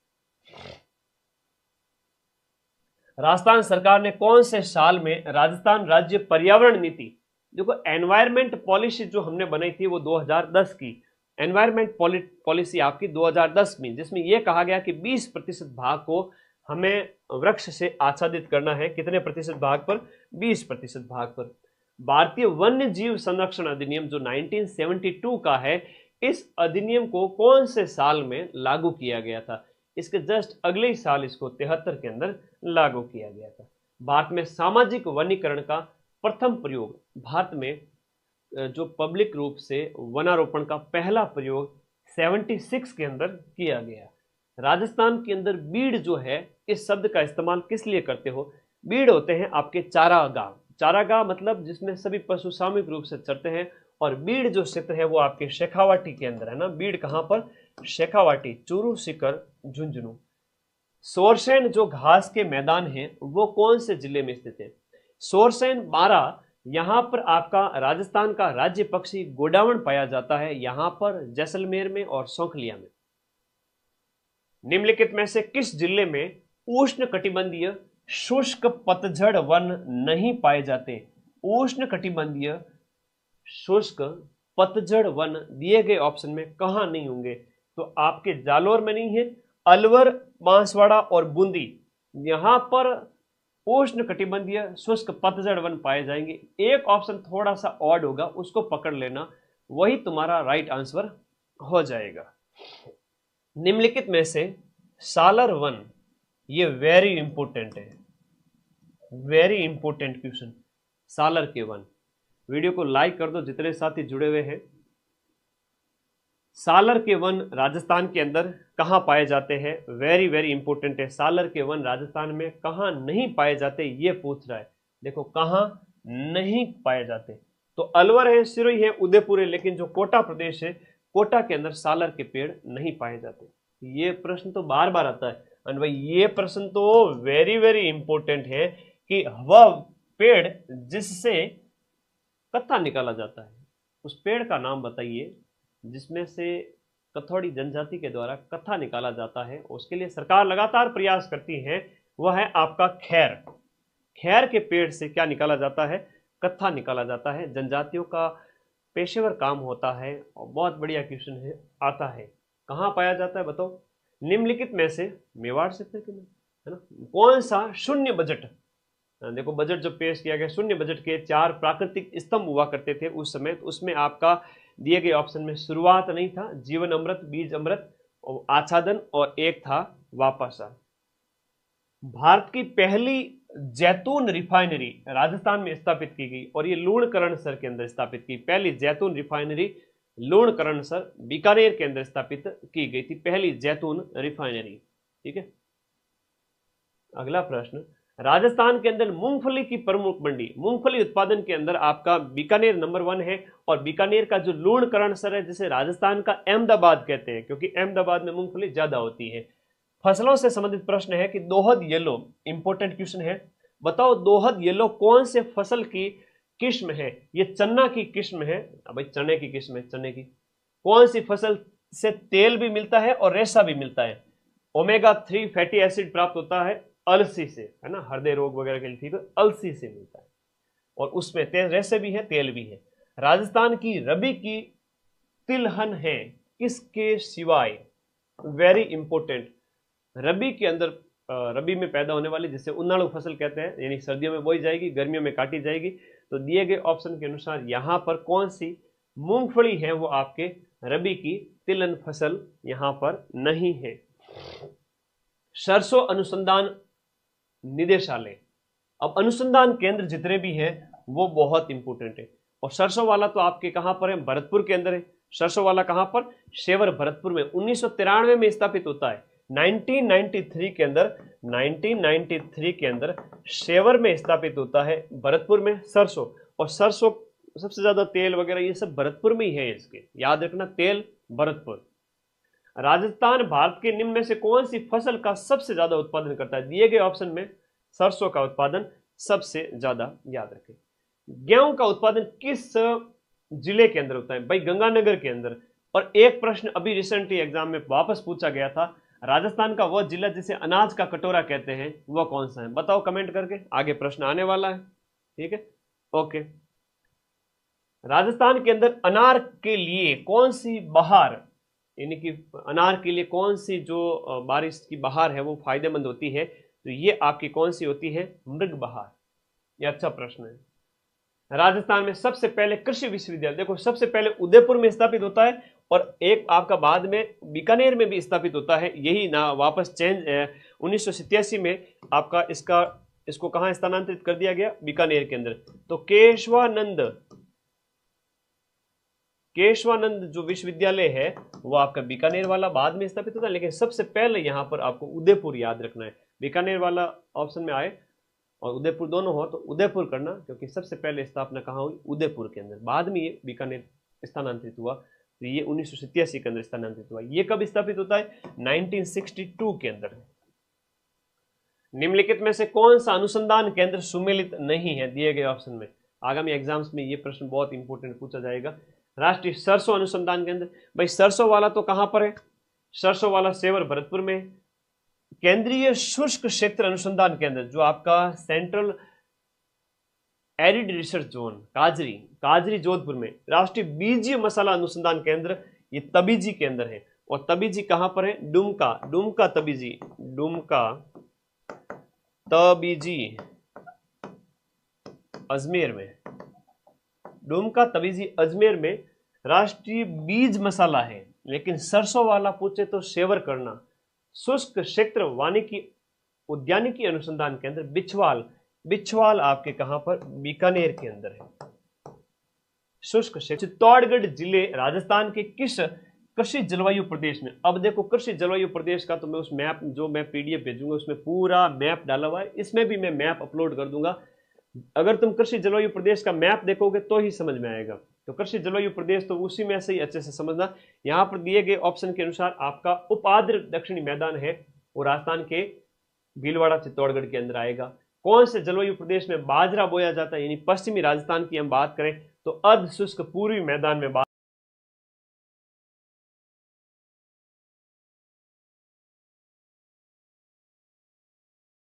राजस्थान सरकार ने कौन से साल में राजस्थान राज्य पर्यावरण नीति, देखो एनवायरमेंट पॉलिसी जो हमने बनाई थी वो 2010 की एनवायरमेंट पॉलिसी आपकी 2010 में, जिसमें यह कहा गया कि 20% भाग को हमें वृक्ष से आच्छादित करना है। कितने प्रतिशत भाग पर? 20% भाग पर। भारतीय वन्य जीव संरक्षण अधिनियम जो 1972 का है, इस अधिनियम को कौन से साल में लागू किया गया था? इसके जस्ट अगले ही साल इसको 73 के अंदर लागू किया गया था। भारत में सामाजिक वनीकरण का प्रथम प्रयोग, भारत में जो पब्लिक रूप से वनारोपण का पहला प्रयोग 76 के अंदर किया गया। राजस्थान के अंदर बीड़ जो है, इस शब्द का इस्तेमाल किस लिए करते हो? बीड़ होते हैं आपके चारागाह। चारागाह मतलब जिसमें सभी पशु सामूहिक रूप से चरते हैं। और बीड़ जो क्षेत्र है वो आपके शेखावाटी के अंदर है ना। बीड़ कहां पर? शेखावाटी, चूरू, सीकर, झुंझुनू। सोरसैन जो घास के मैदान हैं वो कौन से जिले में स्थित है? सोरसैन, बारा, यहां पर आपका राजस्थान का राज्य पक्षी गोडावण पाया जाता है, यहां पर जैसलमेर में और सौखलिया में। निम्नलिखित में से किस जिले में उष्ण कटिबंधीय शुष्क पतझड़ वन नहीं पाए जाते? उष्ण कटिबंधीय शुष्क पतझड़ वन दिए गए ऑप्शन में कहां नहीं होंगे? तो आपके जालोर में नहीं है, अलवर, बांसवाड़ा और बूंदी, यहां पर उष्ण कटिबंधीय शुष्क पतझड़ वन पाए जाएंगे। एक ऑप्शन थोड़ा सा ऑड होगा, उसको पकड़ लेना, वही तुम्हारा राइट आंसर हो जाएगा। निम्नलिखित में से सालर वन, ये वेरी इंपॉर्टेंट है, वेरी इंपॉर्टेंट क्वेश्चन। सालर के वन, वीडियो को लाइक कर दो जितने साथी जुड़े हुए हैं। सालर के वन राजस्थान के अंदर कहां पाए जाते हैं? वेरी वेरी इंपॉर्टेंट है। सालर के वन राजस्थान में कहां नहीं पाए जाते ये पूछ रहा है। देखो कहां नहीं पाए जाते, तो अलवर है, सिरोही है, उदयपुर है, लेकिन जो कोटा प्रदेश है, कोटा के अंदर सालर के पेड़ नहीं पाए जाते। ये प्रश्न तो बार बार आता है और भाई ये प्रश्न तो वेरी वेरी इंपॉर्टेंट है कि वह पेड़ जिससे कत्था निकाला जाता है, उस पेड़ का नाम बताइए जिसमें से कथौड़ी जनजाति के द्वारा कथा निकाला जाता है। उसके लिए सरकार लगातार प्रयास करती है, वह है आपका खैर। खैर के पेड़ से क्या निकाला जाता है? कथा निकाला जाता है। जनजातियों का पेशेवर काम होता है और बहुत बढ़िया क्वेश्चन है, आता है। कहाँ पाया जाता है बताओ? निम्नलिखित में से मेवाड़ क्षेत्र के में, है ना, कौन सा शून्य बजट, देखो बजट जो पेश किया गया, शून्य बजट के 4 प्राकृतिक स्तंभ हुआ करते थे उस समय, तो उसमें आपका दिए गए ऑप्शन में शुरुआत नहीं था, जीवन अमृत, बीज अमृत और आच्छादन, और एक था वापसा। भारत की पहली जैतून रिफाइनरी राजस्थान में स्थापित की गई और ये लूणकरणसर के अंदर स्थापित की। पहली जैतून रिफाइनरी लूणकरणसर बीकानेर के अंदर स्थापित की गई थी, पहली जैतून रिफाइनरी। ठीक है, अगला प्रश्न, राजस्थान के अंदर मूंगफली की प्रमुख मंडी, मूंगफली उत्पादन के अंदर आपका बीकानेर नंबर 1 है। और बीकानेर का जो लूणकरणसर है, जिसे राजस्थान का अहमदाबाद कहते हैं, क्योंकि अहमदाबाद में मूंगफली ज्यादा होती है। फसलों से संबंधित प्रश्न है कि दोहद येलो, इंपॉर्टेंट क्वेश्चन है, बताओ दोहद येलो कौन से फसल की किस्म है? ये चन्ना की किस्म है, भाई चने की किस्म है, चने की। कौन सी फसल से तेल भी मिलता है और रेशा भी मिलता है? ओमेगा 3 फैटी एसिड प्राप्त होता है अलसी से, है ना, हृदय रोग वगैरह के लिए ठीक है, अलसी से मिलता है, और उसमें तेल, रेशे भी है, तेल भी है। राजस्थान की रबी की तिलहन है किसके सिवाय? वेरी इंपॉर्टेंट, रबी के अंदर, रबी में पैदा होने वाली, जिसे उन्नाळु फसल कहते हैं, यानी सर्दियों में बोई जाएगी, गर्मियों में काटी जाएगी। तो दिए गए ऑप्शन के अनुसार यहां पर कौन सी मूंगफली है वो आपके रबी की तिलहन फसल यहां पर नहीं है। सरसों अनुसंधान निदेशालय, अब अनुसंधान केंद्र जितने भी हैं वो बहुत इंपॉर्टेंट है, और सरसों वाला तो आपके कहां पर है? भरतपुर के अंदर है। सरसों वाला कहां पर? शेवर भरतपुर में 1993 में स्थापित होता है। 1993 के अंदर, 1993 के अंदर शेवर में स्थापित होता है, भरतपुर में सरसों। और सरसों सबसे ज्यादा तेल वगैरह ये सब भरतपुर में ही है, इसके याद रखना, तेल भरतपुर। राजस्थान भारत के निम्न में से कौन सी फसल का सबसे ज्यादा उत्पादन करता है? दिए गए ऑप्शन में सरसों का उत्पादन सबसे ज्यादा, याद रखें। गेहूं का उत्पादन किस जिले के अंदर होता है? भाई गंगानगर के अंदर। और एक प्रश्न अभी रिसेंटली एग्जाम में वापस पूछा गया था, राजस्थान का वह जिला जिसे अनाज का कटोरा कहते हैं वह कौन सा है? बताओ कमेंट करके, आगे प्रश्न आने वाला है। ठीक है, ओके। राजस्थान के अंदर अनार के लिए कौन सी बहार, यानी कि अनार के लिए कौन सी जो बारिश की बहार है वो फायदेमंद होती है? तो ये आपकी कौन सी होती है? मृग बहार। ये अच्छा प्रश्न है। राजस्थान में सबसे पहले कृषि विश्वविद्यालय, देखो सबसे पहले उदयपुर में स्थापित होता है, और एक आपका बाद में बीकानेर में भी स्थापित होता है। यही ना वापस चेंज 1987 में आपका इसको कहां स्थानांतरित कर दिया गया? बीकानेर के अंदर। तो केशवानंद जो विश्वविद्यालय है वो आपका बीकानेर वाला बाद में स्थापित होता है, लेकिन सबसे पहले यहां पर आपको उदयपुर याद रखना है। बीकानेर वाला ऑप्शन में आए और उदयपुर दोनों हो तो उदयपुर करना, क्योंकि सबसे पहले स्थापना कहां हुई? उदयपुर के अंदर। बाद में ये बीकानेर स्थानांतरित हुआ, तो ये 1987 के अंदर स्थानांतरित हुआ। ये कब स्थापित होता है? 1962 के अंदर। निम्नलिखित में से कौन सा अनुसंधान केंद्र सुमेलित नहीं है? दिए गए ऑप्शन में। आगामी एग्जाम्स में ये प्रश्न बहुत इंपॉर्टेंट पूछा जाएगा। राष्ट्रीय सरसों अनुसंधान केंद्र, भाई सरसों वाला तो कहां पर है? सरसों वाला सेवर भरतपुर में। केंद्रीय शुष्क क्षेत्र अनुसंधान केंद्र जो आपका सेंट्रल एरिड रिसर्च जोन काजरी जोधपुर में। राष्ट्रीय बीजीय मसाला अनुसंधान केंद्र ये तबीजी के अंदर है, और तबीजी कहां पर है? डुमका तबीजी अजमेर में। डुमका तबीजी अजमेर में राष्ट्रीय बीज मसाला है, लेकिन सरसों वाला पूछे तो शेवर करना। शुष्क क्षेत्र वानिकी उद्यानिकी अनुसंधान केंद्र बिछवाल आपके कहां पर? बीकानेर के अंदर है। शुष्क क्षेत्र चित्तौड़गढ़ जिले राजस्थान के किस कृषि जलवायु प्रदेश में? अब देखो कृषि जलवायु प्रदेश का तो मैं उस मैप जो मैं पीडीएफ भेजूंगा उसमें पूरा मैप डाला हुआ है, इसमें भी मैं मैप अपलोड कर दूंगा। अगर तुम कृषि जलवायु प्रदेश का मैप देखोगे तो ही समझ में आएगा। तो कृषि जलवायु प्रदेश तो उसी में से ही अच्छे से समझना। यहाँ पर दिए गए ऑप्शन के अनुसार आपका उपाद्र दक्षिणी मैदान है वो राजस्थान के भीलवाड़ा चित्तौड़गढ़ के अंदर आएगा। कौन से जलवायु प्रदेश में बाजरा बोया जाता है? यानी पश्चिमी राजस्थान की हम बात करें तो अर्ध शुष्क पूर्वी मैदान में